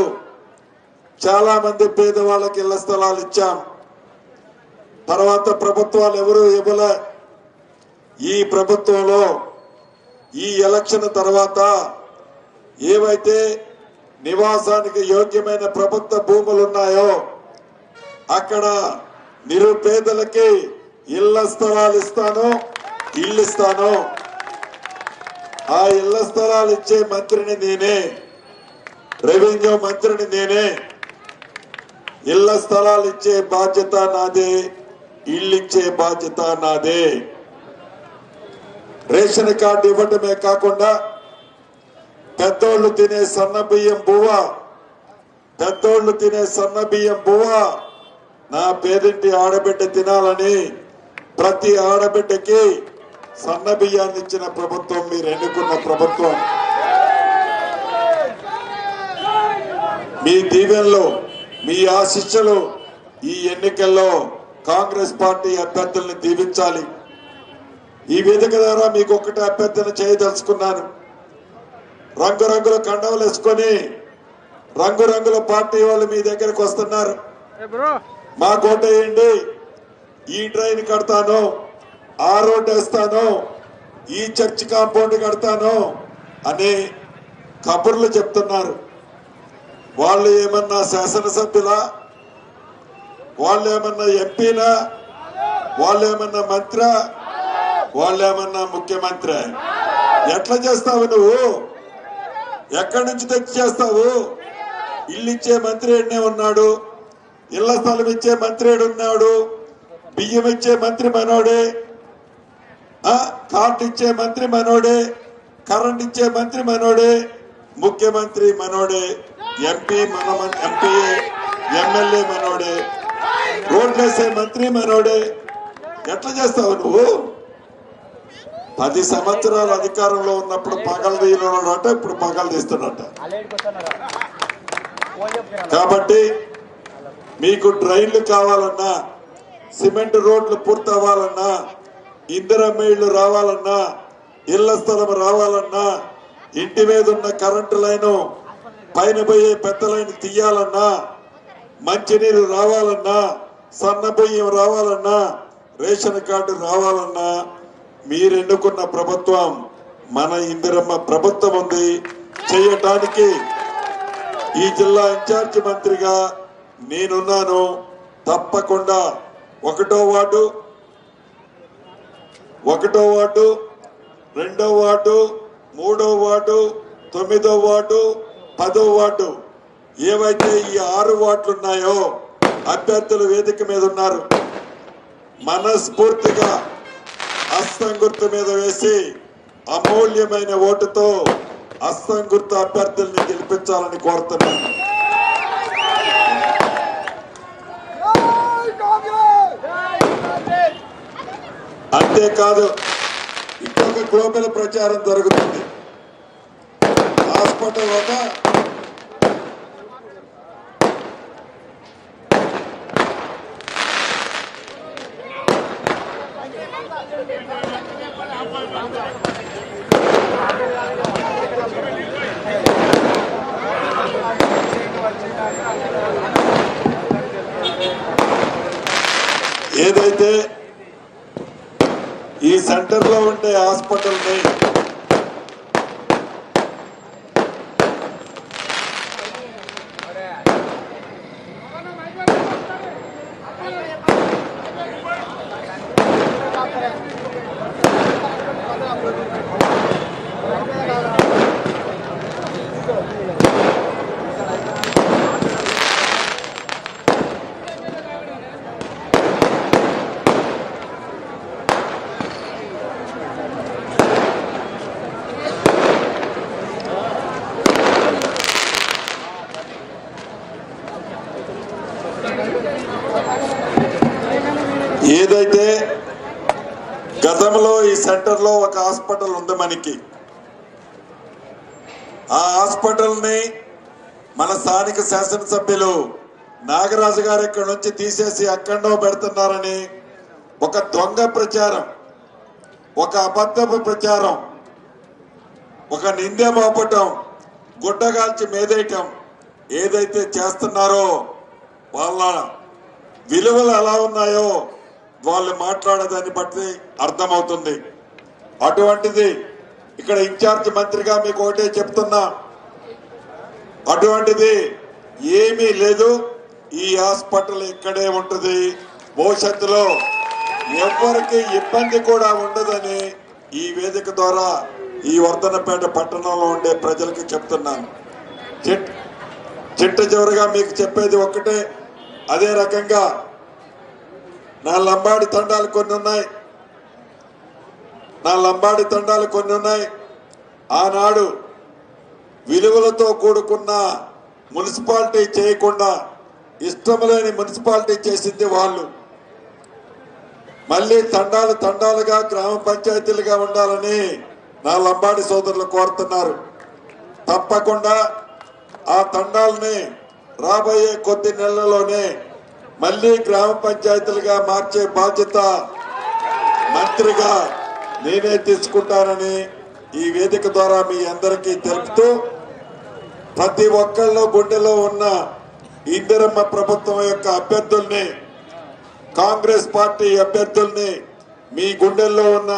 చాలా మంది పేదవాళ్ళకి ఇళ్ల స్థలాలు ఇచ్చాం. తర్వాత ప్రభుత్వాలు ఎవరు ఇవ్వలే. ఈ ప్రభుత్వంలో ఈ ఎలక్షన్ తర్వాత ఏవైతే నివాసానికి యోగ్యమైన ప్రభుత్వ భూములు ఉన్నాయో అక్కడ నిరుపేదలకి ఇళ్ల స్థలాలు ఇల్లు ఇస్తాను. ఆ ఇళ్ల స్థలాలు ఇచ్చే మంత్రిని నేనే, రెవెన్యూ మంత్రిని నేనే. ఇళ్ల స్థలాలు ఇచ్చే బాధ్యత నాదే, ఇల్లు ఇచ్చే బాధ్యత నాదే. రేషన్ కార్డు ఇవ్వటమే కాకుండా పెద్దోళ్ళు తినే సన్న బియ్యం బువ్వ నా పేదింటి ఆడబిడ్డ తినాలని ప్రతి ఆడబిడ్డకి సన్న బియ్యాన్ని ఇచ్చిన ప్రభుత్వం మీరు ఎన్నుకున్న ప్రభుత్వం. మీ దీవెనలు, మీ ఆశీస్సులు ఈ ఎన్నికల్లో కాంగ్రెస్ పార్టీ అభ్యర్థుల్ని దీవించాలి. ఈ వేదిక ద్వారా మీకు ఒకటి అభ్యర్థన చేయదలుచుకున్నాను. రంగురంగుల కండవలు వేసుకొని రంగురంగుల పార్టీ వాళ్ళు మీ దగ్గరకు వస్తున్నారు. మా కోటేయండి, ఈ డ్రైన్ కడతాను, ఆ రోడ్ వేస్తాను, ఈ చర్చ్ కాంపౌండ్ కడతాను అని కబుర్లు చెప్తున్నారు. వాళ్ళు ఏమన్నా శాసనసభ్యులా? వాళ్ళు ఏమన్నా ఎంపీలా? వాళ్ళు ఏమన్నా మంత్రా? వాళ్ళు ఏమన్నా ముఖ్యమంత్రి? ఎట్లా చేస్తావు నువ్వు? ఎక్కడి నుంచి తెచ్చి చేస్తావు? ఇల్లు ఇచ్చే మంత్రి ఎన్నే ఉన్నాడు, ఇళ్ల స్థలం ఇచ్చే మంత్రి ఉన్నాడు, బియ్యం ఇచ్చే మంత్రి మనోడే, కార్డు ఇచ్చే మంత్రి మనోడే, కరెంట్ ఇచ్చే మంత్రి మనోడే, ముఖ్యమంత్రి మనోడే, ఎంపీ ఎంపీ ఎమ్మెల్యే మనోడే, రోడ్లేసే మంత్రి మనోడే. ఎట్లా చేస్తావు నువ్వు? 10 సంవత్సరాలు అధికారంలో ఉన్నప్పుడు పగలు తీయనట, ఇప్పుడు పగలు తీస్తున్నట్ట. కాబట్టి మీకు డ్రైన్లు కావాలన్నా, సిమెంట్ రోడ్లు పూర్తి అవ్వాలన్నా, ఇందిరమ్మ ఇళ్లు రావాలన్నా, ఇళ్ల స్థలం రావాలన్నా, ఇంటి మీద ఉన్న కరెంటు లైను పైన పోయే పెద్ద లైన్ తీయాలన్నా, మంచినీరు రావాలన్నా, సన్న బియ్యం రావాలన్నా, రేషన్ కార్డు రావాలన్నా మీరు ఎన్నుకున్న ప్రభుత్వం మన ఇందిరమ్మ ప్రభుత్వం ఉంది. చేయటానికి ఈ జిల్లా ఇన్ఛార్జి మంత్రిగా నేనున్నాను. తప్పకుండా 1వ వార్డు, 2వ వార్డు, 3వ వార్డు, 9వ వార్డు, 10వ వార్డు ఏవైతే ఈ 6 వార్డులు ఉన్నాయో అభ్యర్థులు వేదిక మీద ఉన్నారు. మనస్ఫూర్తిగా హస్తం గుర్తు మీద వేసి అమూల్యమైన ఓటుతో హస్తం గుర్తు అభ్యర్థుల్ని గెలిపించాలని కోరుతున్నాను. అంతేకాదు ఇంకొక గ్లోబల్ ప్రచారం జరుగుతుంది. హాస్పిటల్ వద్ద ఏదైతే ఈ సెంటర్ లో ఉండే హాస్పిటల్ని ఏదైతే గతంలో ఈ సెంటర్ లో ఒక హాస్పిటల్ ఉంది మనకి, ఆ హాస్పిటల్ ని మన స్థానిక శాసనసభ్యులు నాగరాజు గారు ఇక్కడ నుంచి తీసేసి అక్కడో పెడుతున్నారని ఒక దొంగ ప్రచారం, ఒక అబద్ధపు ప్రచారం, ఒక నిందె మోపటం, గుడ్డగాల్చి మేదేయటం ఏదైతే చేస్తున్నారో వాళ్ళ విలువలు ఎలా ఉన్నాయో వాళ్ళు మాట్లాడేదాన్ని బట్టి అర్థమవుతుంది. అటువంటిది ఇక్కడ ఇన్ఛార్జ్ మంత్రిగా మీకు ఒకటే చెప్తున్నా, అటువంటిది ఏమీ లేదు. ఈ హాస్పిటల్ ఇక్కడే ఉంటుంది. భవిష్యత్తులో ఎవరికి ఇబ్బంది కూడా ఉండదని ఈ వేదిక ద్వారా ఈ వర్ధనపేట పట్టణంలో ఉండే ప్రజలకు చెప్తున్నాను. చిట్ట చివరిగా మీకు చెప్పేది ఒక్కటే, అదే రకంగా నా లంబాడి తండాలు కొన్ని ఉన్నాయి. ఆనాడు విలువలతో కూడుకున్న మున్సిపాలిటీ చేయకుండా ఇష్టం లేని మున్సిపాలిటీ చేసింది వాళ్ళు. మళ్ళీ తండాలుగా గ్రామ పంచాయతీలుగా ఉండాలని నా లంబాడి సోదరులు కోరుతున్నారు. తప్పకుండా ఆ తండాలని రాబోయే కొద్ది నెలల్లోనే మళ్ళీ గ్రామ పంచాయతీలుగా మార్చే బాధ్యత మంత్రిగా నేనే తీసుకుంటానని ఈ వేదిక ద్వారా మీ అందరికీ తెలుపుతూ, ప్రతి ఒక్కళ్ళ గుండెలో ఉన్న ఇందిరమ్మ ప్రభుత్వం యొక్క అభ్యర్థుల్ని కాంగ్రెస్ పార్టీ అభ్యర్థుల్ని మీ గుండెల్లో ఉన్న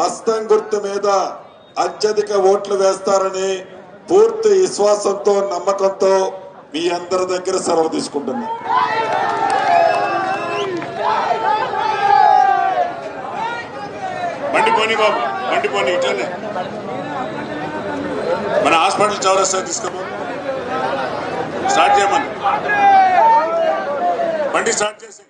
హస్తం గుర్తు మీద అత్యధిక ఓట్లు వేస్తారని పూర్తి విశ్వాసంతో నమ్మకంతో మీ అందరి దగ్గర సెలవు తీసుకుంటున్నా. బండిపోని బాబు, బండిపోని ఇట్లనే మన హాస్పిటల్ చౌరస్తా తీసుకోమా, స్టార్ట్ చేయమని బండి స్టార్ట్ చేసి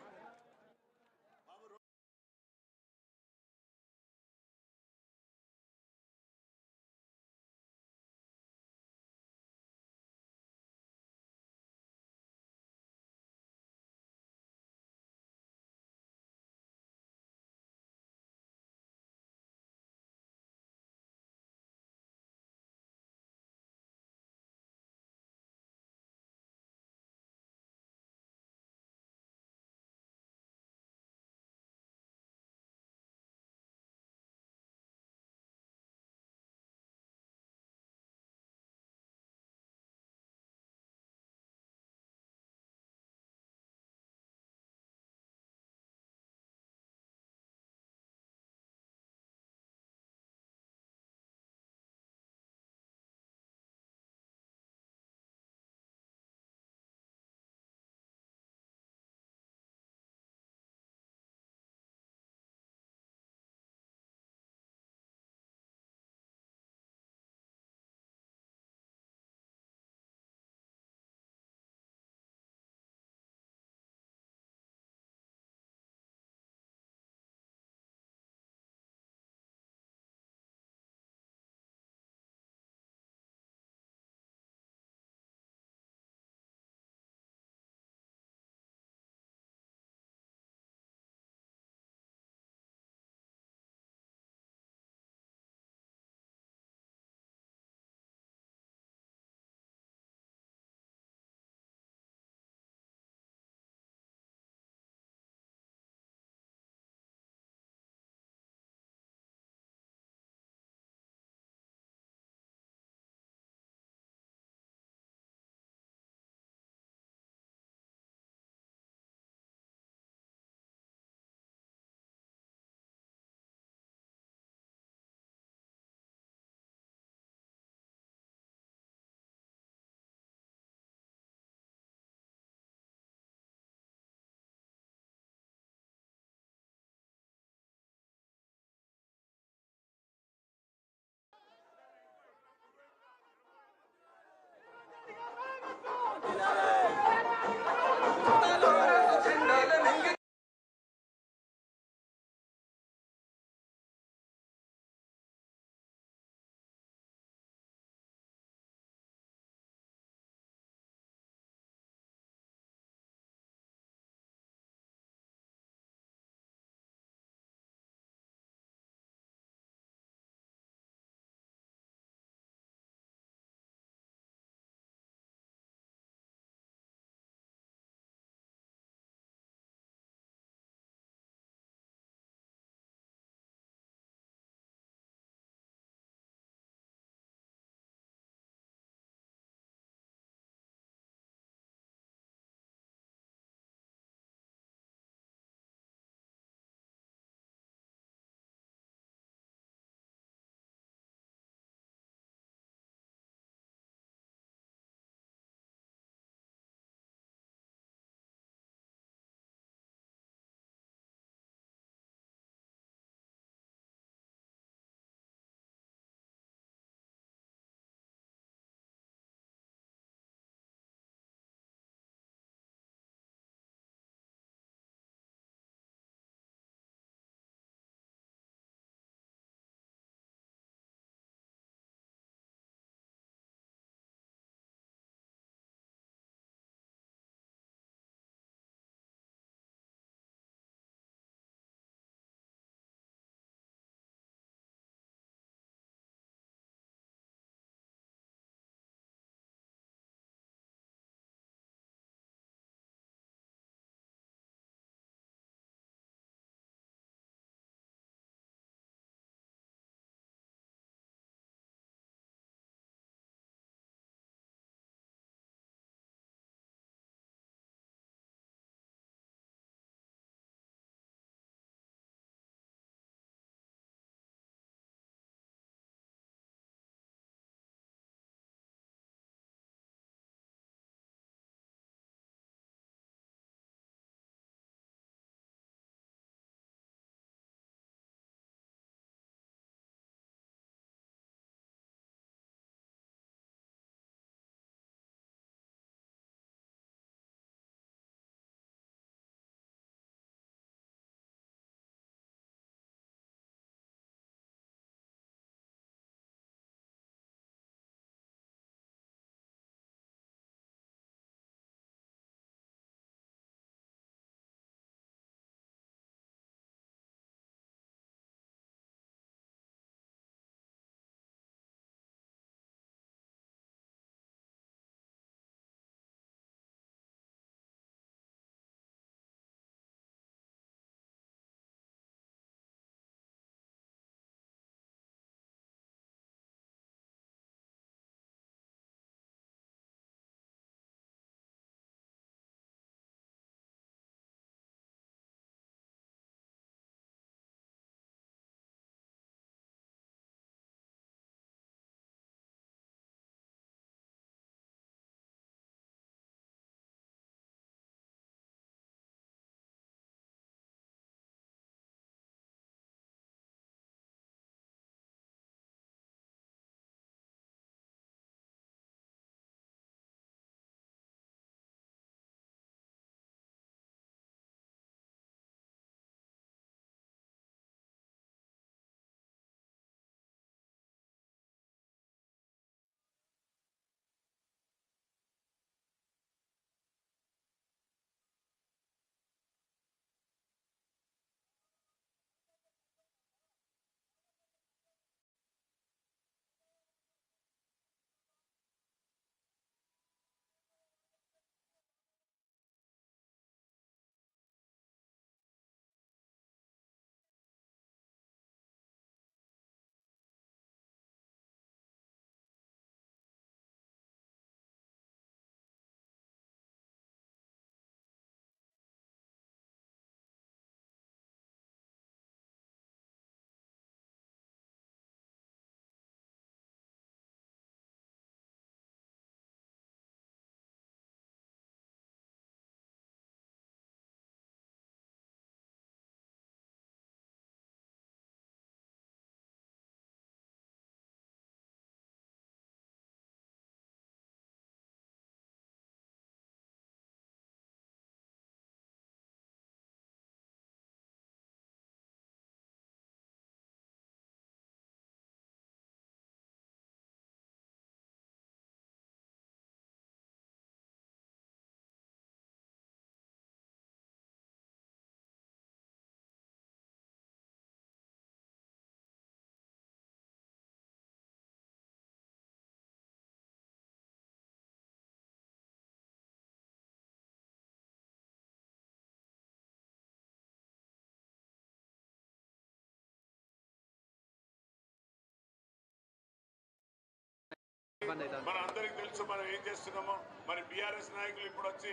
మన అందరికి తెలుసు మనం ఏం చేస్తున్నామో. మరి బీఆర్ఎస్ నాయకులు ఇప్పుడు వచ్చి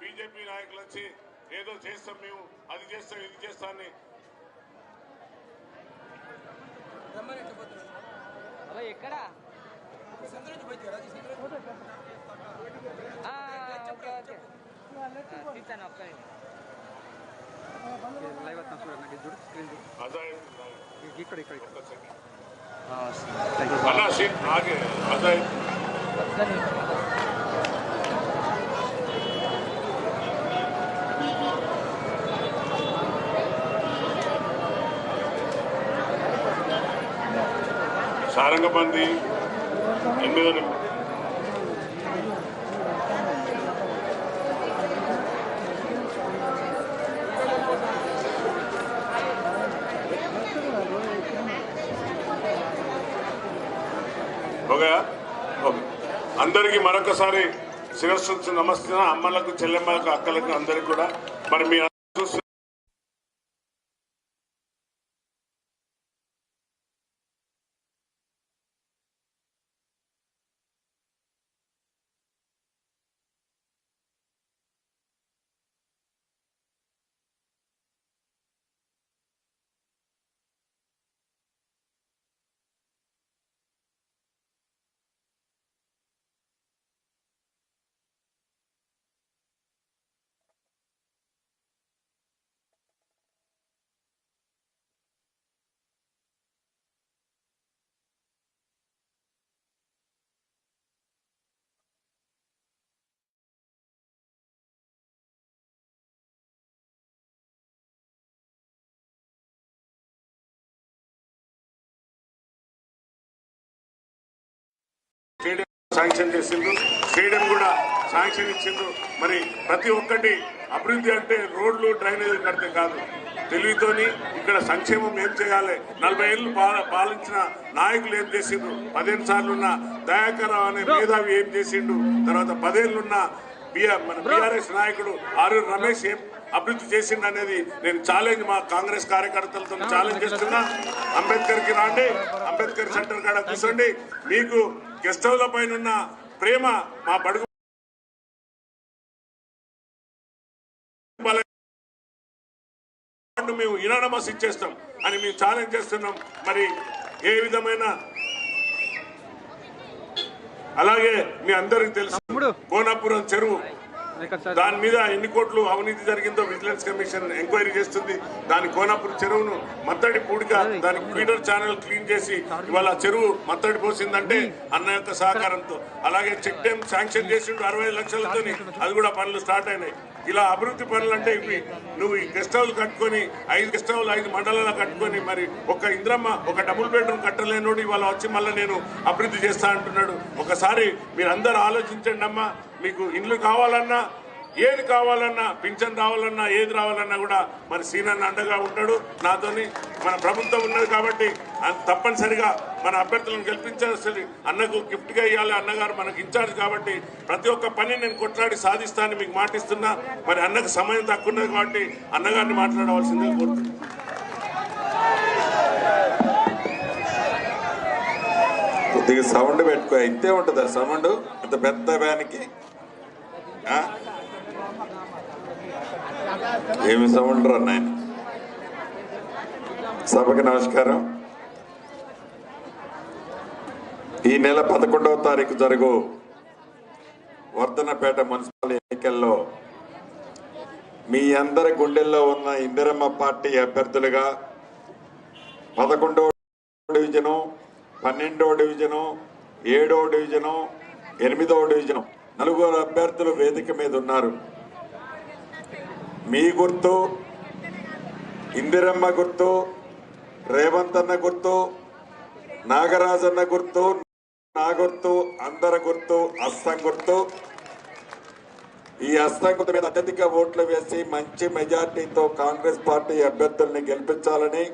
బీజేపీ నాయకులు వచ్చి ఏదో చేస్తాం, మేము అది చేస్తాం ఇది చేస్తాం అని ఎక్కడా లైవ్ వస్తాం చూడండి, చూడు స్క్రీన్ ఇక్కడ ఇక్కడ సారంగపంది 8వ అందరికీ మరొకసారి శిరస్సు నమస్తే. అమ్మలకు, చెల్లెమ్మలకు, అక్కలకు అందరికి కూడా మరి మీ స్టేడియం శాంక్షన్ చేసిండ్రు, స్టేడియం కూడా శాంక్షన్ ఇచ్చిండ్రు. మరి ప్రతి ఒక్కటి అభివృద్ధి అంటే రోడ్లు, డ్రైనేజీలు కడితే కాదు, తెలివితోని ఇక్కడ సంక్షేమం ఏం చేయాలి. 40 ఏళ్ళు పాలించిన నాయకులు ఏం చేసిండ్రు, 15 సార్లు ఉన్న దయాకర్ అనే మేధావి ఏం చేసిండు, తర్వాత 10 ఏళ్ళున్న మన బీఆర్ఎస్ నాయకుడు ఆరూరు రమేష్ ఏం అభివృద్ధి చేసిండు అనేది నేను ఛాలెంజ్ మా కాంగ్రెస్ కార్యకర్తలతో ఛాలెంజ్ చేస్తున్నా. అంబేద్కర్ కి రాండి, అంబేద్కర్ సెంటర్ కాడ కూర్చోండి. మీకు గెస్ట్ హౌస్ల పైన ఉన్న ప్రేమ మా బడుగు మేము యునానిమస్ ఇచ్చేస్తాం అని మేము ఛాలెంజ్ చేస్తున్నాం. మరి ఏ విధమైన అలాగే మీ అందరికి తెలుసు కోనాపురం చెరువు, దాని మీద ఎన్ని కోట్లు అవినీతి జరిగిందో విజిలెన్స్ కమిషన్ ఎంక్వైరీ చేస్తుంది. దాని కోనాపురం చెరువును మత్తడి పూడిక దాని ట్విట్టర్ ఛానల్ క్లీన్ చేసి ఇవాళ చెరువు మత్తడి పోసిందంటే అన్న యొక్క సహకారంతో. అలాగే చెక్ డ్యామ్ శాంక్షన్ చేసిండు 65 లక్షలతో, అది కూడా పనులు స్టార్ట్ అయినాయి. ఇలా అభివృద్ధి పనులు అంటే ఇవి నువ్వు ఈ గెస్ట్ హౌస్ కట్టుకొని 5 గెస్ట్ హౌస్ 5 మండలాలు కట్టుకొని మరి ఒక ఇంద్రమ్మ ఒక డబుల్ బెడ్రూమ్ కట్టలేనోడు ఇవాళ వచ్చి మళ్ళీ నేను అభివృద్ధి చేస్తా అంటున్నాడు. ఒకసారి మీరు అందరూ ఆలోచించండి అమ్మా. మీకు ఇండ్లు కావాలన్నా, ఏది కావాలన్నా, పింఛన్ రావాలన్నా, ఏది రావాలన్నా కూడా మరి సీనన్న అండగా ఉంటాడు. నాతోని మన ప్రభుత్వం ఉన్నది కాబట్టి తప్పనిసరిగా మన అభ్యర్థులను గెలిపించాల్సి అన్నకు గిఫ్ట్గా ఇవ్వాలి. అన్నగారు మనకు ఇన్ఛార్జ్ కాబట్టి ప్రతి ఒక్క పని నేను కొట్లాడి సాధిస్తానని మీకు మాటిస్తున్నా. మరి అన్నకు సమయం తక్కువ ఉన్నది కాబట్టి అన్నగారిని మాట్లాడవలసిందే కోరుతున్నాను. కొద్దిగా సౌండ్ పెట్టుకో, ఇంతే ఉంటుంది ఆ సౌండ్. అంత పెద్ద వ్యాన్కి ఏమి సౌండ్ రా నాయన. సభకి నమస్కారం. ఈ నెల 11వ తారీఖు జరుగు వర్ధనపేట మున్సిపల్ ఎన్నికల్లో మీ అందరి గుండెల్లో ఉన్న ఇందిరమ్మ పార్టీ అభ్యర్థులుగా 11వ డివిజను, 12వ డివిజను, 7వ డివిజను, 8వ డివిజను 4 అభ్యర్థులు వేదిక మీద ఉన్నారు. మీ గుర్తు, ఇందిరమ్మ గుర్తు, రేవంత్ అన్న గుర్తు, నాగరాజన్న గుర్తు, నా గుర్తు, అందరి గుర్తు హస్తం గుర్తు. ఈ హస్తం గుర్తు మీద అత్యధిక ఓట్లు వేసి మంచి మెజార్టీతో కాంగ్రెస్ పార్టీ అభ్యర్థుల్ని గెలిపించాలని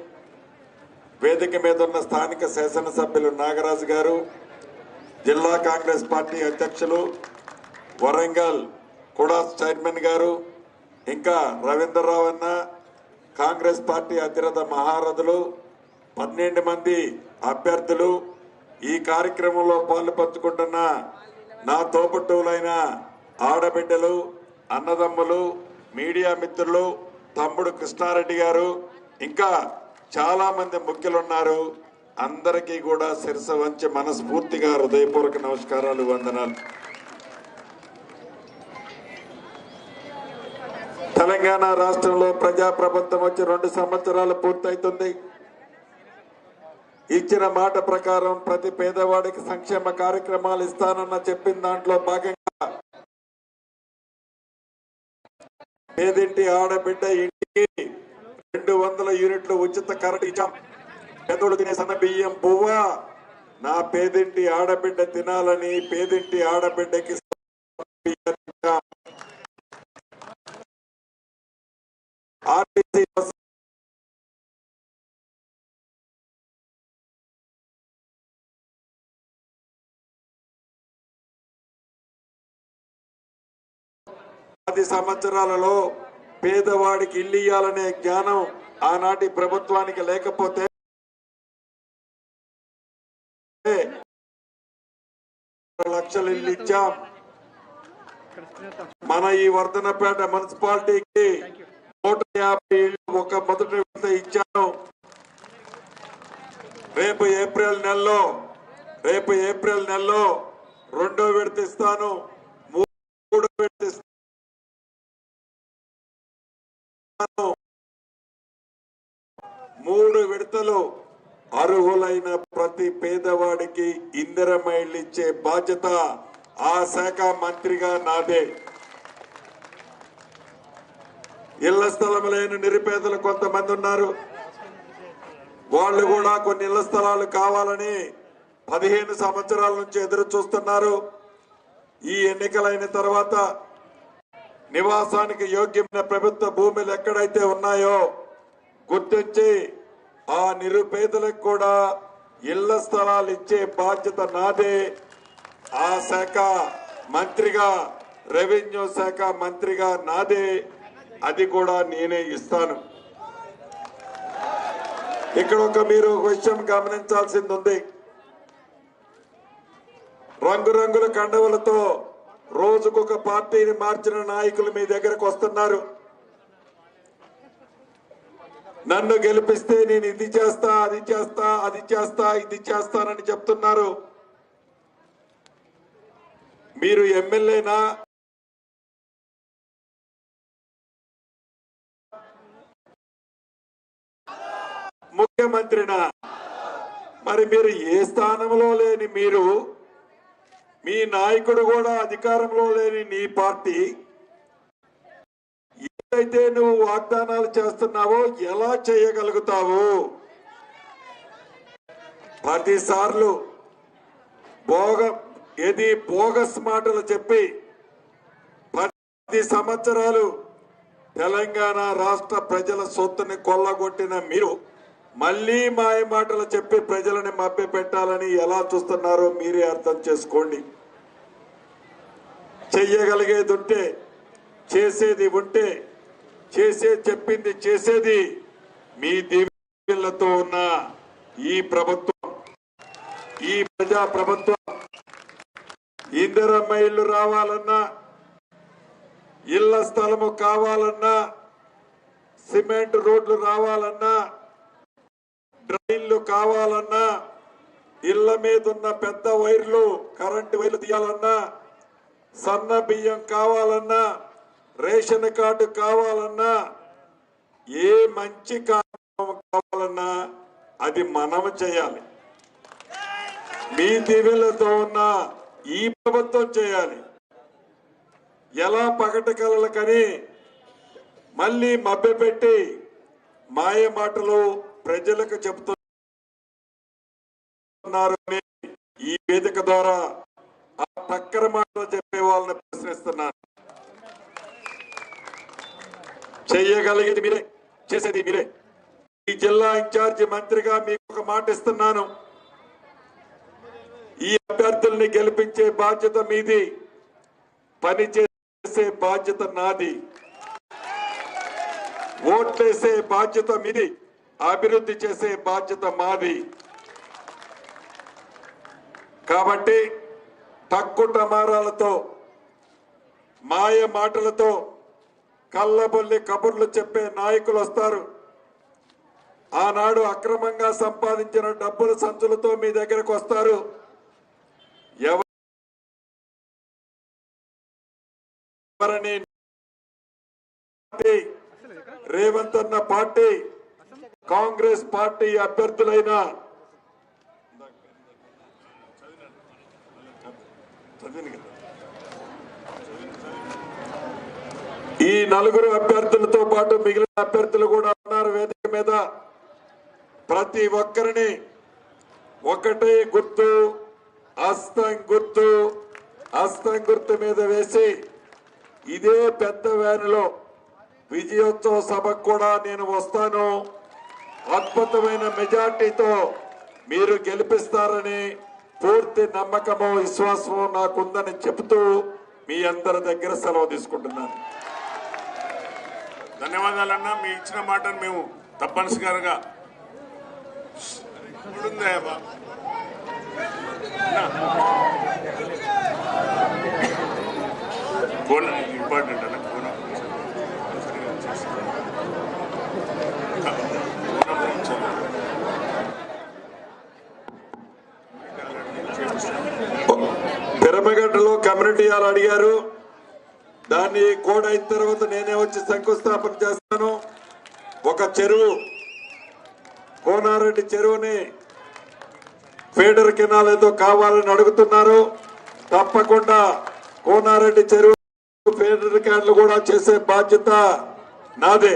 వేదిక మీద ఉన్న స్థానిక శాసనసభ్యులు నాగరాజు గారు, జిల్లా కాంగ్రెస్ పార్టీ అధ్యక్షులు, వరంగల్ కూడా చైర్మన్ గారు, ఇంకా రవీంద్రరావు అన్న, కాంగ్రెస్ పార్టీ అధిరథ మహారథులు, 12 మంది అభ్యర్థులు, ఈ కార్యక్రమంలో పాలు పంచుకుంటున్న నా తోబుట్టువులైన ఆడబిడ్డలు, అన్నదమ్ములు, మీడియా మిత్రులు, తమ్ముడు కృష్ణారెడ్డి గారు, ఇంకా చాలా మంది ముఖ్యులున్నారు. అందరికీ కూడా శిరస వంచి మనస్ఫూర్తిగా హృదయపూర్వక నమస్కారాలు, వందనాలు. తెలంగాణ రాష్ట్రంలో ప్రజాప్రభుత్వం వచ్చి 2 సంవత్సరాలు పూర్తవుతుంది. ఇచ్చిన మాట ప్రకారం ప్రతి పేదవాడికి సంక్షేమ కార్యక్రమాలు ఇస్తానన్న చెప్పిన దాంట్లో భాగంగా పేదింటి ఆడబిడ్డ ఇంటికి 200 యూనిట్లు ఉచిత కరెంట్ ఇచ్చాం. పెద్దోడు తినే సన్న బియ్యం పువ్వ నా పేదింటి ఆడబిడ్డ తినాలని పేదింటి ఆడబిడ్డకి ఆర్టీసీ సంవత్సరాలలో పేదవాడికి ఇల్లు ఇయ్యాలనే జ్ఞానం ఆనాటి ప్రభుత్వానికి లేకపోతే లక్షలు ఇల్లు ఇచ్చాం. మన ఈ వర్ధనపేట మున్సిపాలిటీకి 150 ఇళ్ళు ఒక మొదటి విడత ఇచ్చాను. రేపు ఏప్రిల్ నెలలో 2వ విడత ఇస్తాను, 3వ విడత ఇస్తాను. 3 విడతలు అర్హులైన ప్రతి పేదవాడికి ఇందిరమ్మ ఇల్లు ఇచ్చే బాధ్యత ఆ శాఖ మంత్రిగా నాదే. ఇళ్ల స్థలం లేని నిరుపేదలు కొంతమంది ఉన్నారు. వాళ్ళు కూడా కొన్ని ఇళ్ల స్థలాలు కావాలని 15 సంవత్సరాల నుంచి ఎదురు చూస్తున్నారు. ఈ ఎన్నికలైన తర్వాత నివాసానికి యోగ్యమైన ప్రభుత్వ భూములు ఎక్కడైతే ఉన్నాయో గుర్తించి ఆ నిరుపేదలకు కూడా ఇళ్ల స్థలాలు ఇచ్చే బాధ్యత నాదే. ఆ శాఖ మంత్రిగా, రెవెన్యూ శాఖ మంత్రిగా నాదే. అది కూడా నేనే ఇస్తాను. ఇక్కడ మీరు ఒక విషయం గమనించాల్సింది ఉంది. రంగురంగుల కండవలతో రోజుకొక పార్టీని మార్చిన నాయకులు మీ దగ్గరకు వస్తున్నారు. నన్ను గెలిపిస్తే నేను ఇది చేస్తా, అది చేస్తా, అది చేస్తా, ఇది చేస్తానని చెప్తున్నారు. మీరు ఎమ్మెల్యేనా, ముఖ్యమంత్రినా? మరి మీరు ఏ స్థానంలో లేని మీరు, మీ నాయకుడు కూడా అధికారంలో లేని నీ పార్టీ ఏదైతే నువ్వు వాగ్దానాలు చేస్తున్నావో ఎలా చేయగలుగుతావు? 10 సార్లు బోగస్ మాటలు చెప్పి 10 సంవత్సరాలు తెలంగాణ రాష్ట్ర ప్రజల సొత్తుని కొల్లగొట్టిన మీరు మళ్లీ మాయ మాటలు చెప్పి ప్రజలని మభ్య పెట్టాలని ఎలా చూస్తున్నారో మీరే అర్థం చేసుకోండి. చెయ్యగలిగేది ఉంటే, చేసేది ఉంటే, చెప్పింది చేసేది మీ దీవెనలతో ఉన్న ఈ ప్రభుత్వం, ఈ ప్రజా ప్రభుత్వం. ఇందిరమ్మ ఇల్లు రావాలన్నా, ఇళ్ల స్థలము కావాలన్నా, సిమెంట్ రోడ్లు రావాలన్నా, డ్రైన్లు కావాలన్నా, ఇళ్ల మీద ఉన్న పెద్ద వైర్లు, కరెంటు వైర్లు తీయాలన్నా, సన్న బియ్యం కావాలన్నా, రేషన్ కార్డు కావాలన్నా, ఏ మంచి కార్యక్రమం కావాలన్నా అది మనం చేయాలి. మీ దీవెనలతో ఉన్న ఈ ప్రభుత్వం చేయాలి. ఎలా పగటి కలలకని మళ్ళీ మభ్యపెట్టి మాయ మాటలు ప్రజలకు చెప్తున్నారు. ఈ వేదిక ద్వారా ఆ చక్కర మాటలు చెప్పే వాళ్ళని ప్రశ్నిస్తున్నాను. చెయ్యగలిగేది మీరే, చేసేది మీరే. ఈ జిల్లా ఇన్ఛార్జి మంత్రిగా మీకు ఒక మాట ఇస్తున్నాను. ఈ అభ్యర్థుల్ని గెలిపించే బాధ్యత మీది, పని చేసే బాధ్యత నాది. ఓట్లేసే బాధ్యత మీది, అభివృద్ధి చేసే బాధ్యత మాది. కాబట్టి టక్కు టమారాలతో మాయ మాటలతో కళ్ళబొల్లి కబుర్లు చెప్పే నాయకులు వస్తారు. ఆనాడు అక్రమంగా సంపాదించిన డబ్బుల సంచులతో మీ దగ్గరకు వస్తారు. ఎవరని రేవంత్ అన్న పార్టీ కాంగ్రెస్ పార్టీ అభ్యర్థులైన ఈ నలుగురు అభ్యర్థులతో పాటు మిగిలిన అభ్యర్థులు కూడా ఉన్నారు వేదిక మీద. ప్రతి ఒక్కరిని ఒకటే గుర్తు హస్తం గుర్తు మీద వేసి ఇదే పెద్ద వ్యానులో విజయోత్సవ సభకు కూడా నేను వస్తాను. అద్భుతమైన మెజార్టీతో మీరు గెలిపిస్తారని పూర్తి నమ్మకము విశ్వాసము నాకుందని చెబుతూ మీ అందరి దగ్గర సెలవు తీసుకుంటున్నాను. ధన్యవాదాలన్నా. మీ ఇచ్చిన మాటను మేము తప్పనిసరిగా ఇంపార్టెంట్ అన్న పెరమగడ్డలో కమ్యూనిటీ హాల్ అడిగారు. దాన్ని కోడ్ అయిన తర్వాత నేనే వచ్చి శంకుస్థాపన చేస్తాను. ఒక చెరువు కోనారెడ్డి చెరువుని ఫీడర్ కెనాల్ ఏదో కావాలని అడుగుతున్నారు. తప్పకుండా కోనారెడ్డి చెరువు ఫీడర్ కెనాల్ కూడా చేసే బాధ్యత నాదే.